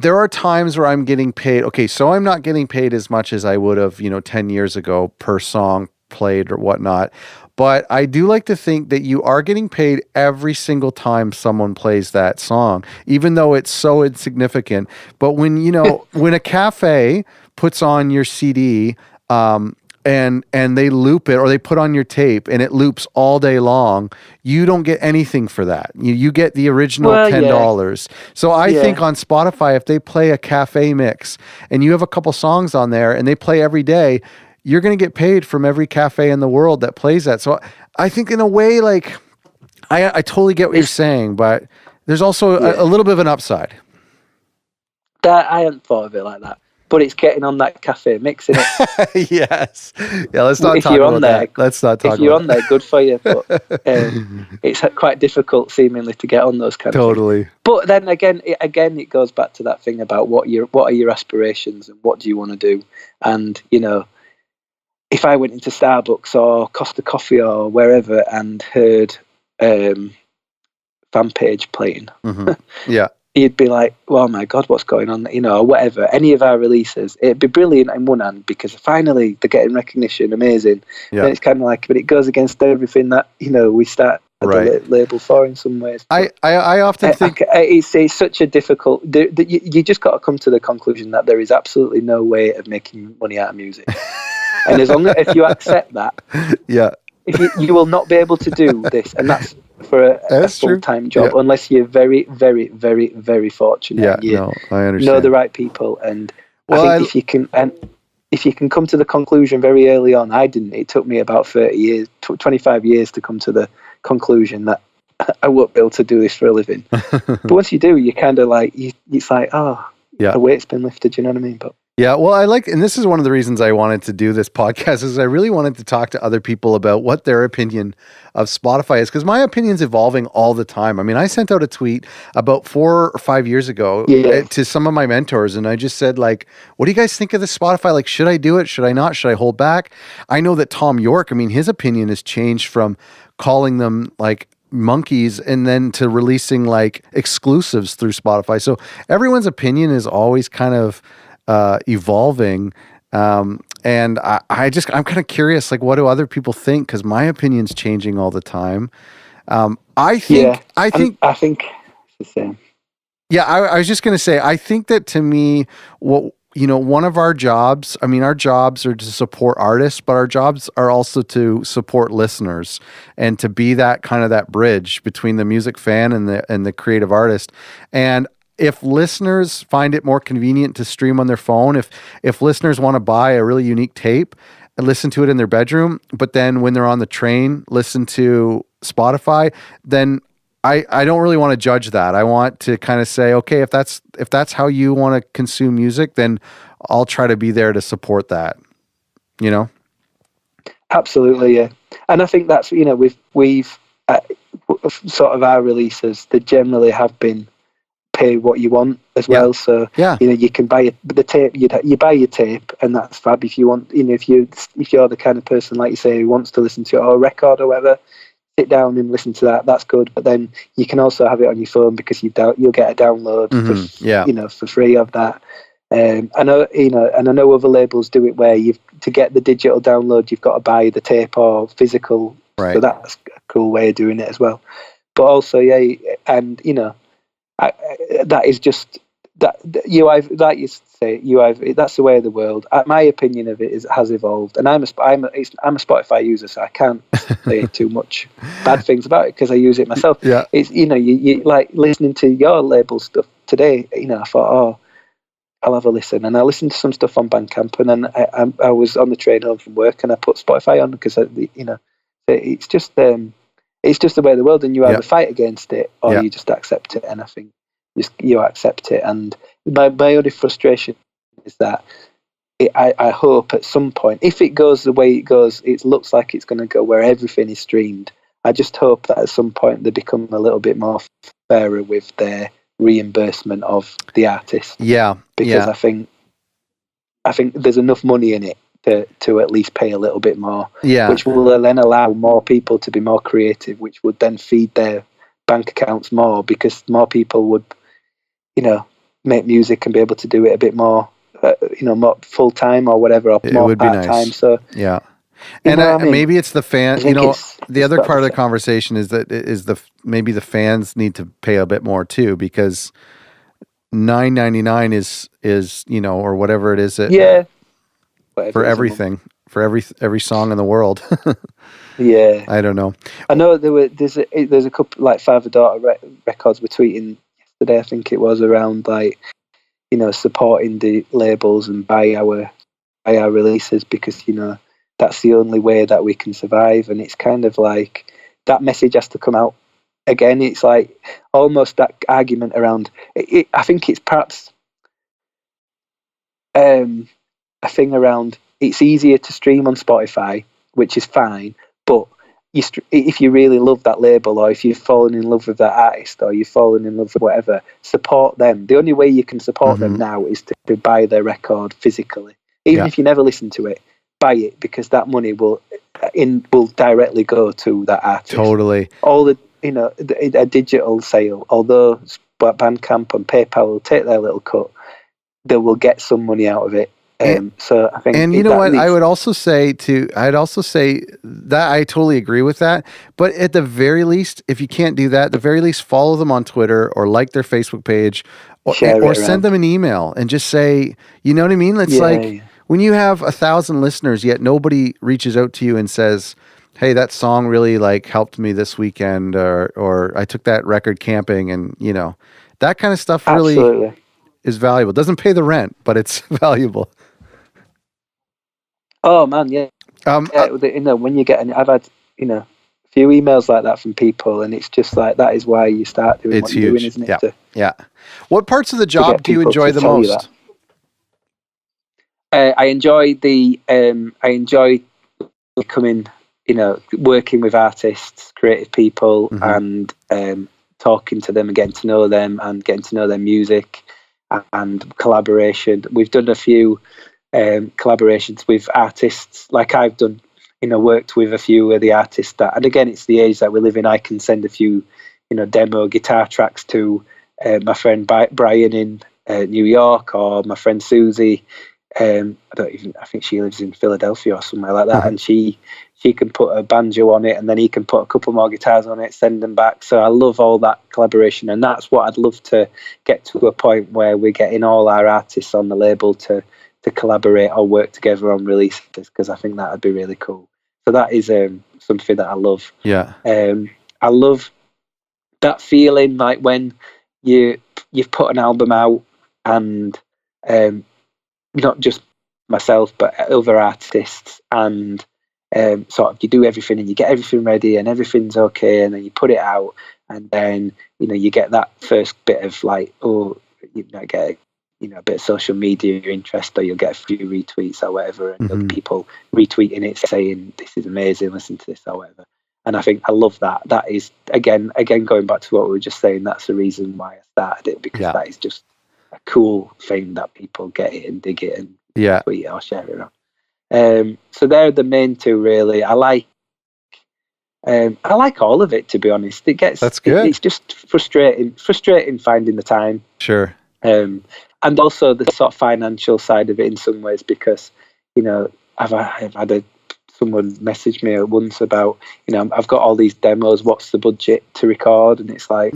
there are times where I'm getting paid. Okay, so I'm not getting paid as much as I would have, 10 years ago per song played or whatnot. But I do like to think that you are getting paid every single time someone plays that song, even though it's so insignificant. But when, when a cafe puts on your CD, and they loop it, or they put on your tape and it loops all day long, you don't get anything for that. You get the original $10. So I think on Spotify, if they play a cafe mix and you have a couple songs on there and they play every day, you're going to get paid from every cafe in the world that plays that. So I think in a way, like, I totally get what you're saying, but there's also a little bit of an upside. That I hadn't thought of it like that. But it's getting on that cafe mix, isn't it? Yes. Yeah, let's not talk about that. Let's not talk about that. If you're on there, good for you. But it's quite difficult, seemingly, to get on those kind of things. But then again, it goes back to that thing about what are your aspirations and what do you want to do. And, if I went into Starbucks or Costa Coffee or wherever and heard Fanpage playing, yeah. You'd be like, oh my God, what's going on? Or whatever. Any of our releases, it'd be brilliant in one hand because finally they're getting recognition, amazing. Yeah. And it's kind of like, but it goes against everything that, we start the label for in some ways. I often think it's such a difficult, you just got to come to the conclusion that there is absolutely no way of making money out of music. And as long as if you accept that, if you will not be able to do this, and that's for a full-time job, unless you're very, very, very, very fortunate. Yeah, I understand. Know the right people, and I think if you can come to the conclusion very early on, I didn't. It took me about 30 years, 25 years to come to the conclusion that I won't be able to do this for a living. But once you do, you kind of like it's like, the weight's been lifted. You know what I mean? But yeah, well, and this is one of the reasons I wanted to do this podcast, is I really wanted to talk to other people about what their opinion of Spotify is, because my opinion's evolving all the time. I mean, I sent out a tweet about 4 or 5 years ago to some of my mentors, and I just said, like, what do you guys think of this Spotify? Like, should I do it? Should I not? Should I hold back? I know that Tom York, I mean, his opinion has changed from calling them, like, monkeys and then to releasing, like, exclusives through Spotify. So everyone's opinion is always kind of evolving, and I'm kind of curious, like, what do other people think? Because my opinion's changing all the time. I think it's the same. Yeah, I was just going to say, I think that to me, one of our jobs, I mean, our jobs are to support artists, but our jobs are also to support listeners and to be that kind of that bridge between the music fan and the creative artist. And if listeners find it more convenient to stream on their phone, if listeners want to buy a really unique tape and listen to it in their bedroom, but then when they're on the train, listen to Spotify, then I don't really want to judge that. I want to kind of say, okay, if that's how you want to consume music, then I'll try to be there to support that. Absolutely, yeah. And I think that's we've sort of our releases, they generally have been pay what you want as well. So you can buy the tape. You buy your tape, and that's fab. If you want, if you're the kind of person, like you say, who wants to listen to it or a record or whatever, sit down and listen to that. That's good. But then you can also have it on your phone because you'll get a download for free of that. I know, and I know other labels do it where to get the digital download, you've got to buy the tape or physical. Right. So that's a cool way of doing it as well. But also, and that is just that like you say, that's the way of the world. My opinion of it has evolved, and I'm a Spotify user, so I can't say too much bad things about it because I use it myself. Yeah, it's you like listening to your label stuff today. I thought, I'll have a listen, and I listened to some stuff on Bandcamp, and then I was on the train home from work, and I put Spotify on because it's just the way of the world, and you either fight against it or you just accept it. And I think you accept it. And my only frustration is that I hope at some point, if it goes the way it goes, it looks like it's going to go where everything is streamed. I just hope that at some point they become a little bit more fairer with their reimbursement of the artist. Yeah, because I think there's enough money in it to at least pay a little bit more, which will then allow more people to be more creative, which would then feed their bank accounts more, because more people would, make music and be able to do it a bit more, more full time or whatever, or It more would be part time. nice. So Yeah. you And know what I mean? maybe it's the fan. I think The it's other got part of to the conversation is that maybe the fans need to pay a bit more too, because $9.99 is or whatever it is yeah, whatever for it is a month. everything, for every song in the world. Yeah, I don't know. I know there's a couple like father daughter records were tweeting yesterday. I think it was around like supporting the labels and buy our releases, because that's the only way that we can survive. And it's kind of like that message has to come out again. It's like almost that argument around it. I think it's perhaps a thing around it's easier to stream on Spotify, which is fine, but if you really love that label, or if you've fallen in love with that artist, or you've fallen in love with whatever, support them. The only way you can support them now is to buy their record physically. Even if you never listen to it, buy it, because that money will directly go to that artist. Totally. All the a digital sale, although Bandcamp and PayPal will take their little cut, they will get some money out of it. So I think, and you know what, I'd also say that I totally agree with that. But at the very least, if you can't do that, at the very least, follow them on Twitter or like their Facebook page, or send them an email and just say, you know what I mean? It's when you have 1,000 listeners, yet nobody reaches out to you and says, hey, that song really helped me this weekend, or I took that record camping, and that kind of stuff really is valuable. It doesn't pay the rent, but it's valuable. Oh man, yeah. When you get, I've had a few emails like that from people, and it's just like that is why you start doing what you're doing, isn't it? Yeah. What parts of the job do you enjoy the most? I enjoy becoming, working with artists, creative people, and talking to them and getting to know them and getting to know their music and collaboration. We've done a few collaborations with artists, like I've done, worked with a few of the artists that, and again, it's the age that we live in. I can send a few, demo guitar tracks to my friend Brian in New York, or my friend Susie. I think she lives in Philadelphia or somewhere like that, and she can put a banjo on it, and then he can put a couple more guitars on it, send them back. So I love all that collaboration, and that's what I'd love to get to, a point where we're getting all our artists on the label to collaborate or work together on releases, because I think that would be really cool. So that is something that I love. Yeah. I love that feeling, like when you've put an album out, and not just myself but other artists, and sort of you do everything and you get everything ready and everything's okay, and then you put it out, and then you get that first bit of like, get a bit of social media interest, or you'll get a few retweets or whatever, and other people retweeting it saying this is amazing, listen to this or whatever. And I think I love that. That is again going back to what we were just saying, that's the reason why I started it, because that is just a cool thing that people get it and dig it and tweet it or share it around. So they're the main two, really. I like all of it, to be honest. That's good. It's just frustrating finding the time. Sure. And also the sort of financial side of it in some ways, because I've had someone message me once about I've got all these demos, what's the budget to record? And it's like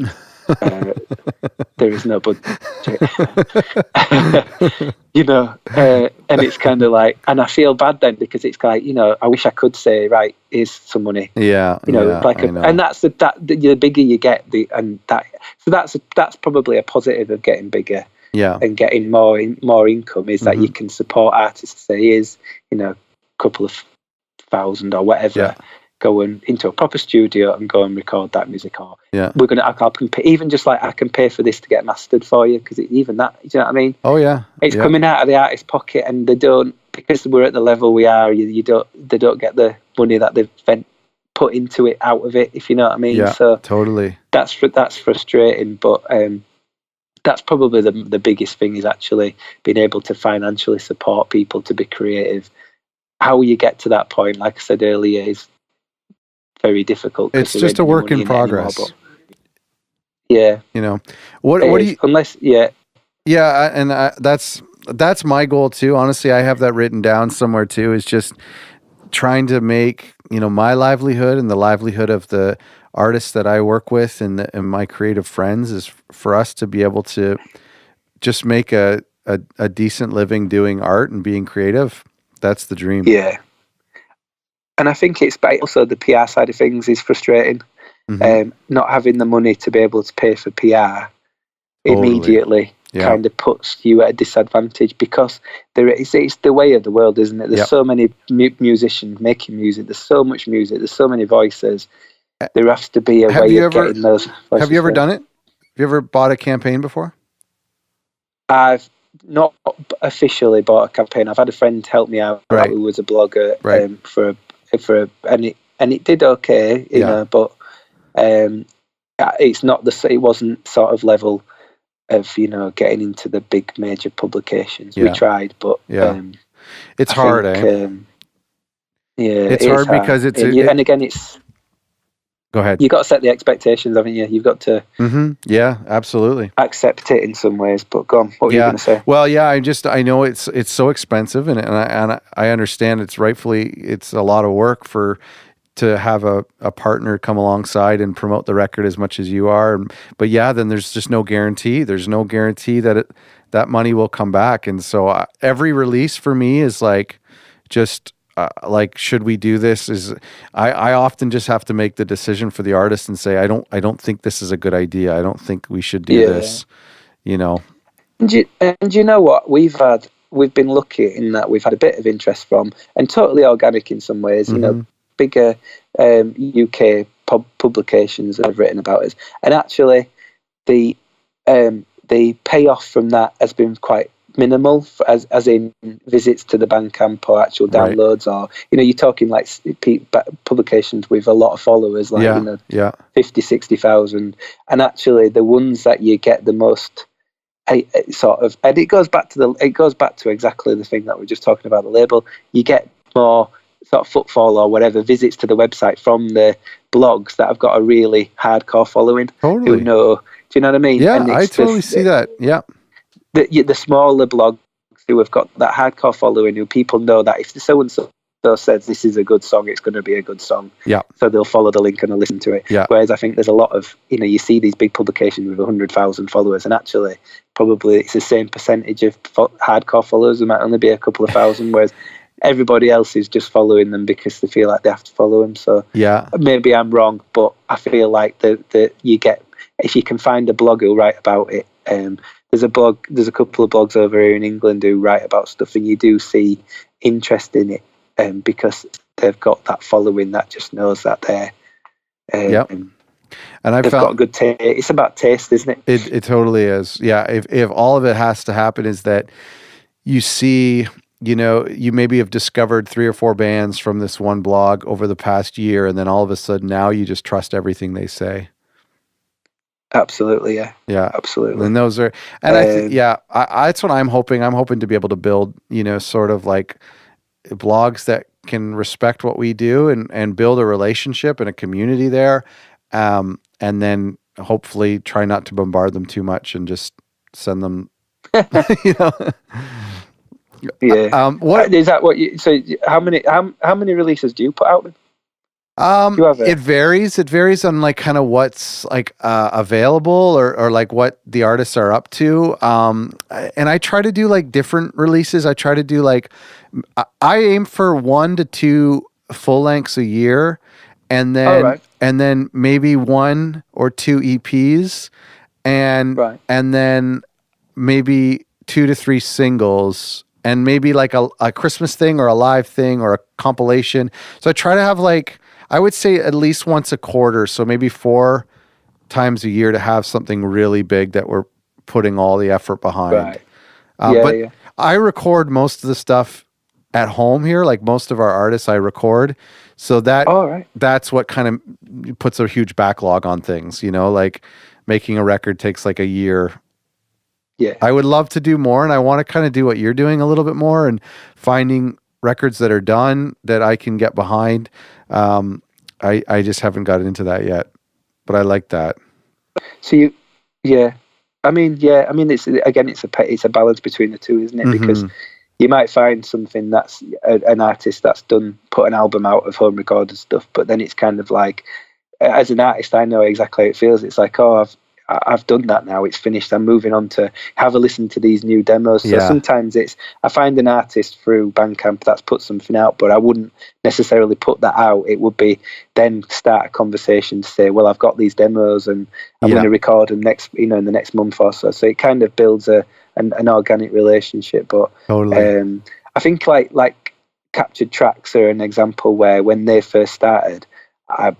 there is no budget. And it's kind of like, and I feel bad then, because it's like, I wish I could say, right, here's some money. And that's the bigger you get, that's probably a positive of getting bigger. And getting more income, is that you can support artists. Say, here's a couple of $1,000 or whatever, going into a proper studio and go and record that music. Or we're gonna, I can pay, even just like I can pay for this to get mastered for you, because even that, you know what I mean? Oh yeah, it's coming out of the artist's pocket, and they don't, because we're at the level we are. They don't get the money that they've put into it out of it, if you know what I mean. So totally, that's frustrating, but that's probably the biggest thing, is actually being able to financially support people to be creative. How you get to that point, like I said earlier, is very difficult. It's just a work in progress. Anymore, what do you? Yeah, and that's my goal too. Honestly, I have that written down somewhere too. Is just trying to make my livelihood and the livelihood of the artists that I work with and my creative friends is for us to be able to just make a decent living doing art and being creative. That's the dream. Yeah. And I think it's also the PR side of things is frustrating. Not having the money to be able to pay for PR immediately kind of puts you at a disadvantage, because it's the way of the world, isn't it? There's so many musicians making music. There's so much music. There's so many voices. There has to be a way of getting those voices. Have you ever done it? Have you ever bought a campaign before? I've not officially bought a campaign. I've had a friend help me out who was a blogger and it did okay, you know, but it's not it wasn't sort of level of getting into the big major publications. We tried, but it's hard. It's hard because it's and again it's. Go ahead. You've got to set the expectations, haven't you? You've got to yeah, absolutely accept it in some ways. But go on, what were you going to say? Well, yeah, I know it's so expensive, and I understand it's a lot of work to have a partner come alongside and promote the record as much as you are. But yeah, then there's just no guarantee. There's no guarantee that that money will come back. And so every release for me is like just like, should we do this? I often just have to make the decision for the artist and say, I don't think this is a good idea. I don't think we should do this. And you know what? We've been lucky in that we've had a bit of interest from, and totally organic in some ways. Bigger UK publications that have written about us, and actually the payoff from that has been quite minimal, as in visits to the Bandcamp or actual downloads, or you're talking like publications with a lot of followers, like 50, 60,000, and actually the ones that you get the most and it goes back to exactly the thing that we we're just talking about, the label. You get more sort of footfall or whatever visits to the website from the blogs that have got a really hardcore following. Totally. Who know, do you know what I mean? Yeah, I totally see that. Yeah. The smaller blogs who have got that hardcore following, who people know that if so and so says this is a good song, it's going to be a good song. Yeah. So they'll follow the link and they'll listen to it. Yeah. Whereas I think there's a lot of, you see these big publications with 100,000 followers, and actually probably it's the same percentage of hardcore followers. There might only be a couple of thousand, whereas everybody else is just following them because they feel like they have to follow them. So maybe I'm wrong, but I feel like that you get, if you can find a blog who'll write about it. There's a couple of blogs over here in England who write about stuff, and you do see interest in it because they've got that following that just knows that they're. And they've got a good taste. It's about taste, isn't it? It totally is. Yeah. If all of it has to happen is that you see, you maybe have discovered 3 or 4 bands from this one blog over the past year, and then all of a sudden now you just trust everything they say. Absolutely, yeah. Yeah, absolutely. And those are, and I think, that's what I'm hoping. I'm hoping to be able to build, sort of like blogs that can respect what we do and build a relationship and a community there, and then hopefully try not to bombard them too much and just send them, Yeah. What is that? What you so? How many releases do you put out then? It varies. It varies on like kind of what's like available or like what the artists are up to. And I try to do like different releases. I try to do like, I aim for 1 to 2 full lengths a year, and then maybe 1 or 2 EPs, and then maybe 2 to 3 singles, and maybe like a Christmas thing or a live thing or a compilation. So I try to have like, I would say at least once a quarter, so maybe 4 times a year, to have something really big that we're putting all the effort behind. But I record most of the stuff at home here, like most of our artists I record. So that's what kind of puts a huge backlog on things, like making a record takes like a year. Yeah. I would love to do more, and I want to kind of do what you're doing a little bit more, and finding records that are done that I can get behind. I just haven't got into that yet, but I like that. So I mean, it's a balance between the two, isn't it? Because you might find something that's an artist that's put an album out of home recorded stuff, but then it's kind of like, as an artist, I know exactly how it feels. It's like, oh, I've done that now. It's finished. I'm moving on to have a listen to these new demos. So sometimes I find an artist through Bandcamp that's put something out, but I wouldn't necessarily put that out. It would be then start a conversation to say, well, I've got these demos and I'm going to record them in the next month or so. So it kind of builds an organic relationship. But totally. I think like Captured Tracks are an example where when they first started,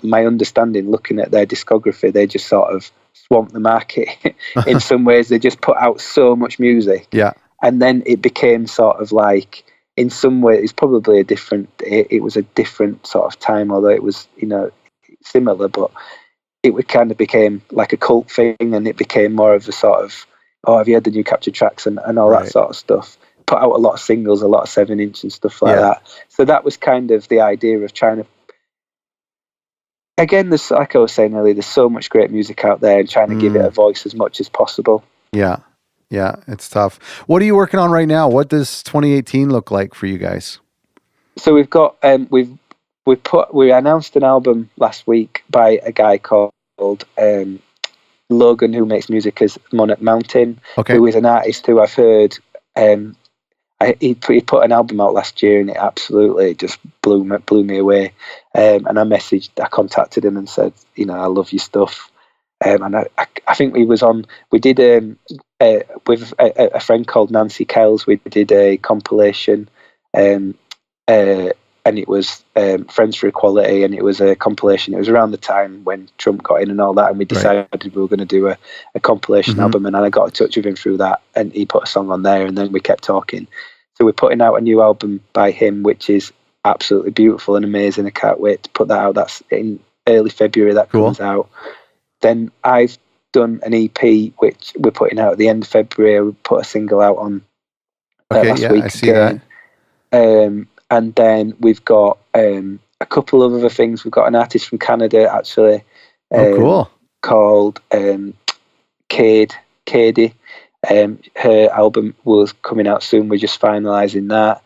my understanding looking at their discography, they just sort of swamped the market in some ways. They just put out so much music, and then it became sort of like, in some ways it's probably it was a different sort of time, although it was similar, but it kind of became like a cult thing, and it became more of a sort of, oh, have you heard the new Captured Tracks and all that sort of stuff. Put out a lot of singles, a lot of 7-inch and stuff like that. So that was kind of the idea of trying to, again, there's, like I was saying earlier, there's so much great music out there, and trying to give it a voice as much as possible. Yeah, it's tough. What are you working on right now? What does 2018 look like for you guys? So we've got we announced an album last week by a guy called Logan, who makes music as Monarch Mountain, who is an artist who I've heard. He put an album out last year, and it absolutely just blew me away. And I contacted him and said, I love your stuff. And I think we did with a friend called Nancy Kells, we did a compilation, and it was Friends for Equality, and it was a compilation. It was around the time when Trump got in and all that, and we decided we were going to do a compilation album, and I got in touch with him through that, and he put a song on there, and then we kept talking. So we're putting out a new album by him, which is absolutely beautiful and amazing. I can't wait to put that out. That's in early February that comes out. Then I've done an EP, which we're putting out at the end of February. We put a single out on last week. I see that. And then we've got a couple of other things. We've got an artist from Canada, actually. Cool. Called Katie. Her album was coming out soon. We're just finalising that.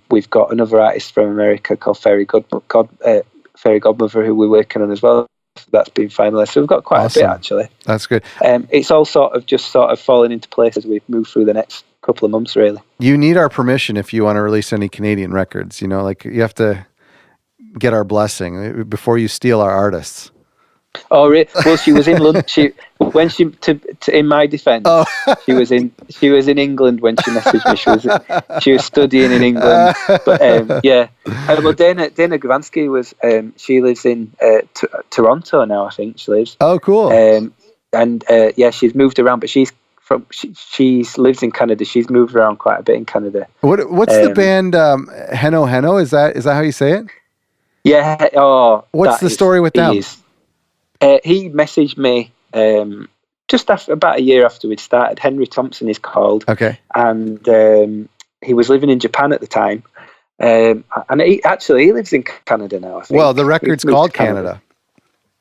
We've got another artist from America called Fairy Godmother, who we're working on as well. So that's been finalised. So we've got quite a bit, actually. That's good. It's all sort of falling into place as we move through the next couple of months, really. You need our permission if you want to release any Canadian records. You have to get our blessing before you steal our artists. Oh, really? Well, she was in London. In my defence, she was in England when she messaged me. She was studying in England. But well, Dana Gavansky was. She lives in Toronto now. I think she lives. Oh, cool. She's moved around, but she lives in Canada. She's moved around quite a bit in Canada. What's the band Heno Heno? Is that how you say it? Yeah. Oh, what's the story with them? He messaged me just about a year after we'd started. Henry Thompson is called. Okay. And he was living in Japan at the time. And he lives in Canada now, I think. Well, the record's called Canada.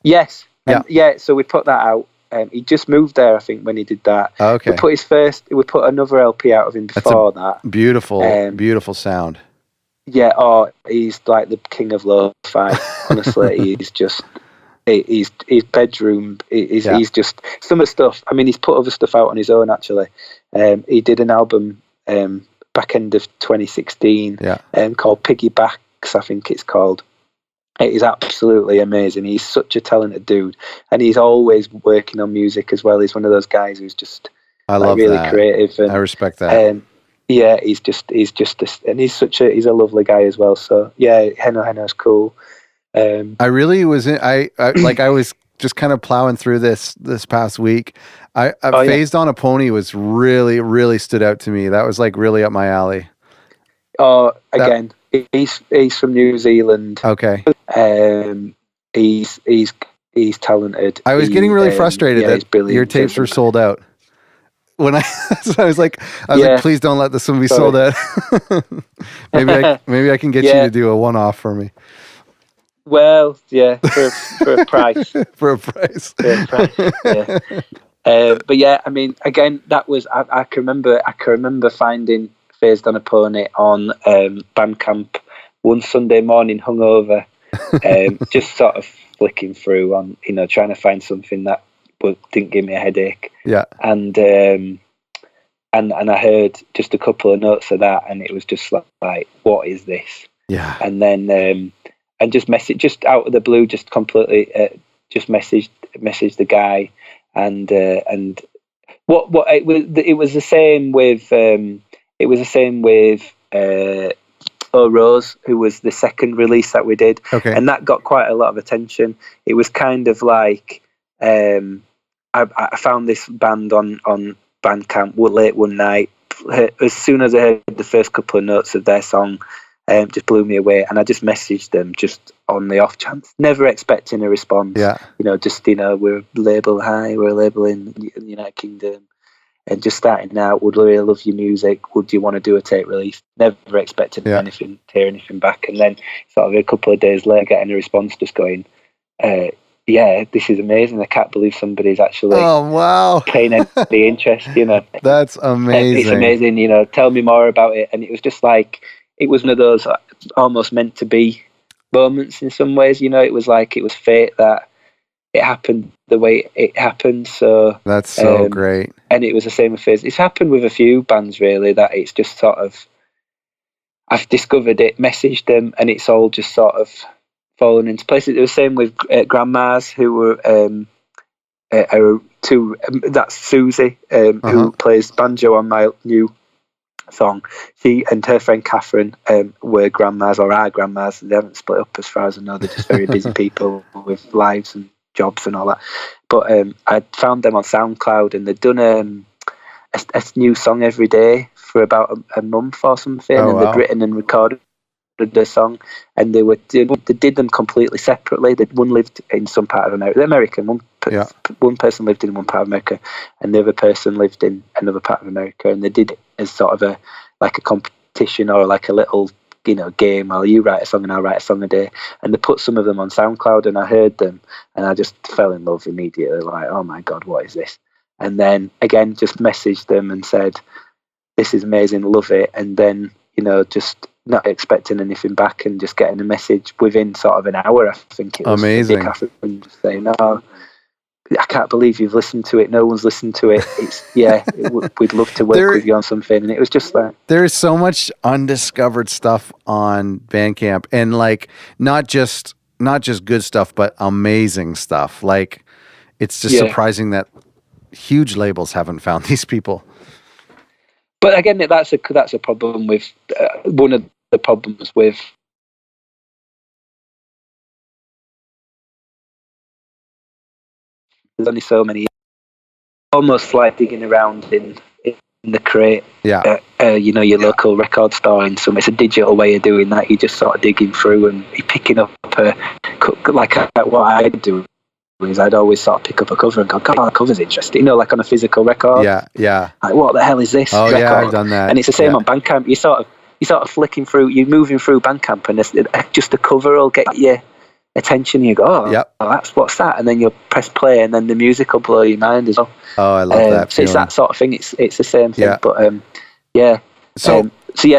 Yes. Yeah. So we put that out. He just moved there, I think, when he did that. Okay. We put another LP out of him before that. Beautiful sound. Yeah. Oh, he's like the king of lo-fi. Honestly, he's just... His bedroom he's just some of the stuff. I mean, he's put other stuff out on his own, actually. He did an album back end of 2016 called Piggybacks, I think it's called. It is absolutely amazing. He's such a talented dude, and he's always working on music as well. He's one of those guys who's just really creative, and I respect that. He's a lovely guy as well. So yeah, Heno's cool. I really was I was just kind of plowing through this past week. Phased on a Pony was really stood out to me. That was like really up my alley. Oh, again, he's from New Zealand. Okay. He's talented. I was getting really frustrated that your tapes were sold out. When I was like, please don't let this one be sold out. maybe I can get you to do a one-off for me. Well, yeah, for a price. For a price. Yeah. But yeah, I mean, again, that was I can remember finding Phased on a Pony on Bandcamp one Sunday morning, hungover, just sort of flicking through on, trying to find something that didn't give me a headache. Yeah. And I heard just a couple of notes of that, and it was just like, what is this? Yeah. And then and just out of the blue, just completely just messaged the guy, and what it was the same with Oh Rose, who was the second release that we did. Okay. And that got quite a lot of attention. It was kind of like I found this band on Bandcamp late one night. As soon as I heard the first couple of notes of their song, just blew me away, and I just messaged them just on the off chance, never expecting a response. Yeah. We're a label in the United Kingdom, and just starting out, would really love your music, would you want to do a tape release? Never expected to hear anything back, and then sort of a couple of days later getting a response just going, yeah, this is amazing. I can't believe somebody's actually paying any interest, That's amazing. It's amazing, tell me more about it. And it was just like, it was one of those almost meant to be moments in some ways, it was like it was fate that it happened the way it happened. So that's so great. And it was the same with Fizz. It's happened with a few bands really, that it's just sort of, I've discovered it, messaged them, and it's all just sort of fallen into place. It was the same with Grandmas, who were that's Susie, who plays banjo on my new song. She and her friend Catherine were grandmas, or are grandmas. They haven't split up as far as I know. They're just very busy people with lives and jobs and all that. But I found them on SoundCloud, and they'd done a new song every day for about a month or something. They'd written and recorded the song, and they did them completely separately. One lived in some part of America, the American one person lived in one part of America, and the other person lived in another part of America, and they did it as sort of a competition, or like a little game. Well, you write a song and I'll write a song a day, and they put some of them on SoundCloud, and I heard them, and I just fell in love immediately. Like, oh my god, what is this? And then again, just messaged them and said, this is amazing, love it. And then just not expecting anything back, and just getting a message within sort of an hour, I think it was. Amazing. Just saying, no, I can't believe you've listened to it. No one's listened to it. It's we'd love to work with you on something. And it was just like, there is so much undiscovered stuff on Bandcamp, and like not just good stuff, but amazing stuff. Like, it's just surprising that huge labels haven't found these people. But again, that's a problem with one of the problems with there's only so many, almost like digging around in the crate. Yeah. Your local record store. It's a digital way of doing that. You're just sort of digging through and you're picking up what I do is I'd always sort of pick up a cover and go, God, that cover's interesting. Like on a physical record. Yeah. Like, what the hell is this? Oh, record? yeah, I've done that. And it's the same on Bandcamp. You're sort of flicking through. You're moving through Bandcamp, and just the cover will get your attention. You go, what's that? And then you'll press play, and then the music will blow your mind as well. Oh, I love that. So it's that sort of thing. It's the same thing. Yeah. But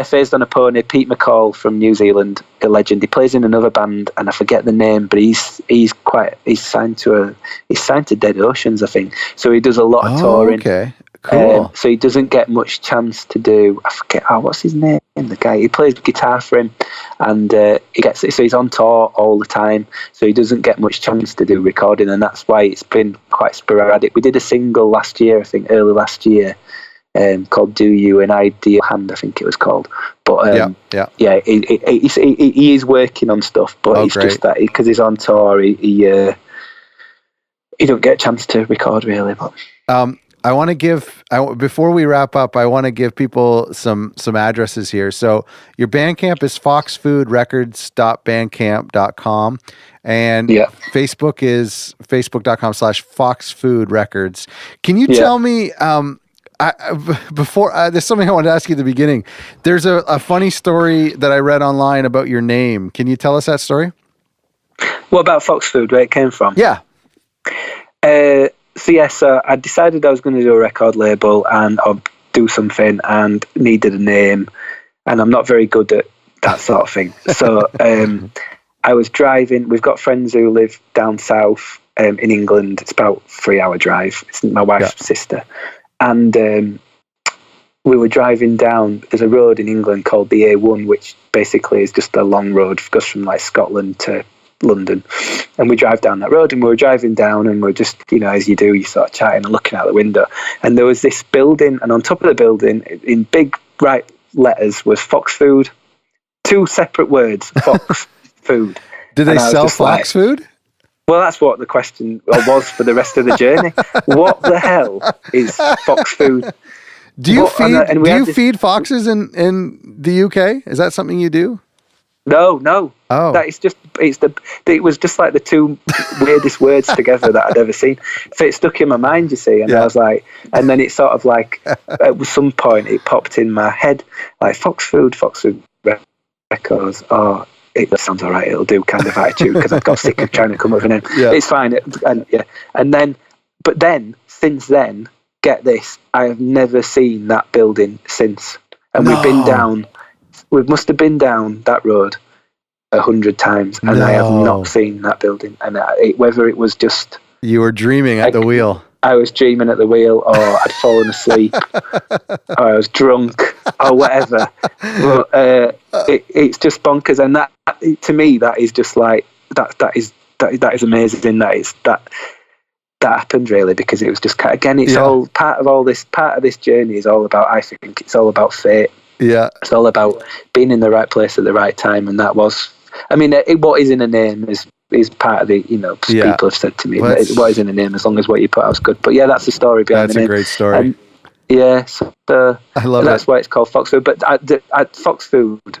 Phased on a Pony. Pete McCall from New Zealand, a legend. He plays in another band, and I forget the name, but he's signed to Dead Oceans, I think. So he does a lot of touring. Okay, cool. So he doesn't get much chance to do. I forget. What's his name? The guy. He plays guitar for him, and he's on tour all the time. So he doesn't get much chance to do recording, and that's why it's been quite sporadic. We did a single last year, I think, early last year. Called "Do You," an Ideal Hand, I think it was called. But he is working on stuff, but it's just that because he's on tour, he don't get a chance to record really. But I want to give before we wrap up, I want to give people some addresses here. So your Bandcamp is foxfoodrecords.bandcamp.com, and Facebook is facebook.com/foxfoodrecords. Can you tell me? Before there's something I wanted to ask you at the beginning. There's a funny story that I read online about your name. Can you tell us that story? What about Fox Food? Where it came from? Yeah. so I decided I was going to do a record label and I'll do something and needed a name, and I'm not very good at that sort of thing. So I was driving. We've got friends who live down south in England. It's about 3-hour drive. It's my wife's sister. And we were driving down. There's a road in England called the A1, which basically is just a long road. It goes from like Scotland to London. And we drive down that road, and we were driving down, and we're just, you know, as you do, you sort of chatting and looking out the window. And there was this building, and on top of the building, in big bright letters, was Fox Food. 2 separate words, Fox Food. Did they sell Fox Food? Well, that's what the question was for the rest of the journey. What the hell is Fox Food? Do you feed foxes in the UK? Is that something you do? No. Oh, that is just it was just like the 2 weirdest words together that I'd ever seen. So it stuck in my mind, you see, and I was like, and then it sort of like at some point it popped in my head like Fox Food Records. Oh, it sounds all right, it'll do kind of attitude, because I've got sick of trying to come up with an name. Yeah. It's fine, but then since then, get this, I have never seen that building since, and we must have been down that road 100 times, and I have not seen that building. And whether it was just you were dreaming at the wheel. I was dreaming at the wheel, or I'd fallen asleep, or I was drunk, or whatever. But it's just bonkers, and that to me, that is just like that is amazing. That happened really, because it was just again, it's all part of this journey is all about. I think it's all about fate. Yeah, it's all about being in the right place at the right time, and that was. I mean, what is in a name is part of the, you know, people have said to me, what is in a name, as long as what you put out is good. But yeah, that's the story behind the name. That's a great story. So I love that's why it's called Fox Food. But at Fox Food,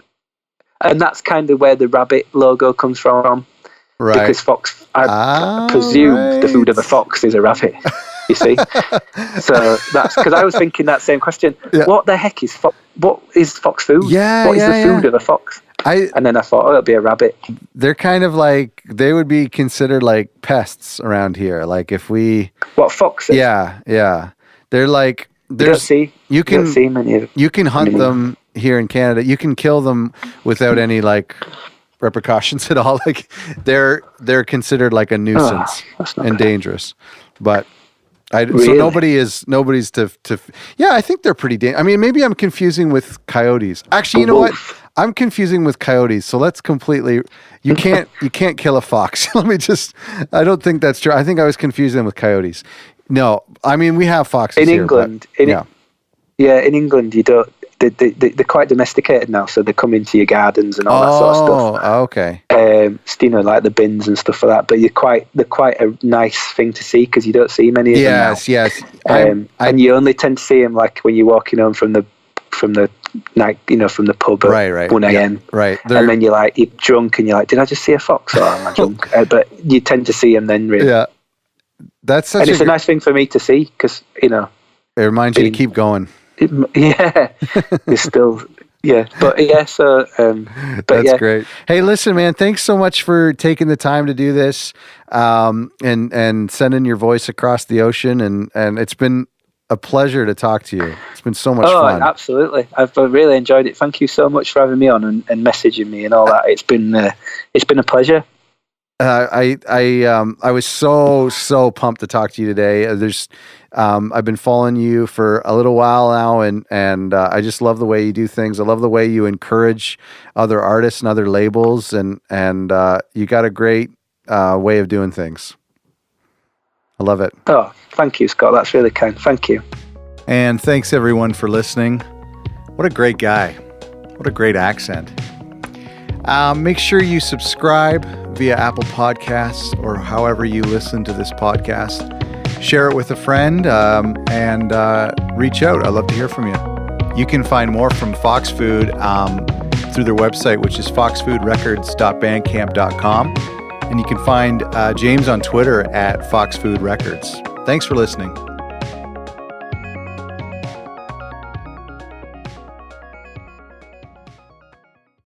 and that's kind of where the rabbit logo comes from. Right. Because Fox, I presume the food of a fox is a rabbit. You see, so that's because I was thinking that same question. Yeah. What the heck is Fox? What is Fox Food? What is the food of a fox? And then I thought, it'll be a rabbit. They're kind of like, they would be considered like pests around here. Like if we... What, foxes? Yeah. They're like... You don't see many of them. You can hunt them here in Canada. You can kill them without any like repercussions at all. Like they're considered like a nuisance and dangerous. But... Really? So nobody's to I think they're pretty dangerous. I mean, maybe I'm confusing with coyotes. Actually, you know what? I'm confusing with coyotes. So let's you can't kill a fox. I don't think that's true. I think I was confusing them with coyotes. No, I mean, we have foxes in England. In England, you don't. They're quite domesticated now, so they come into your gardens and all that sort of stuff. Oh, okay. You know, like the bins and stuff like that. But they're quite a nice thing to see, because you don't see many of them now. Yes. And you only tend to see them like when you're walking home from the night, you know, from the pub at 1 a.m. Yeah, right. And then you're drunk, and you're like, did I just see a fox, or am I drunk? But you tend to see them then, really. Yeah. It's a nice thing for me to see, because, you know, it reminds you to keep going. It's still but so that's great. Hey, listen, man, thanks so much for taking the time to do this, and sending your voice across the ocean, and it's been a pleasure to talk to you. It's been so much fun. Absolutely, I've really enjoyed it. Thank you so much for having me on and messaging me and all that. It's been a pleasure. I was so pumped to talk to you today. I've been following you for a little while now, and I just love the way you do things. I love the way you encourage other artists and other labels, and you got a great way of doing things. I love it. Oh, thank you, Scott. That's really kind. Thank you. And thanks everyone for listening. What a great guy. What a great accent. Make sure you subscribe via Apple Podcasts or however you listen to this podcast. Share it with a friend, and reach out. I'd love to hear from you. You can find more from Fox Food through their website, which is foxfoodrecords.bandcamp.com. And you can find James on Twitter at Fox Food Records. Thanks for listening.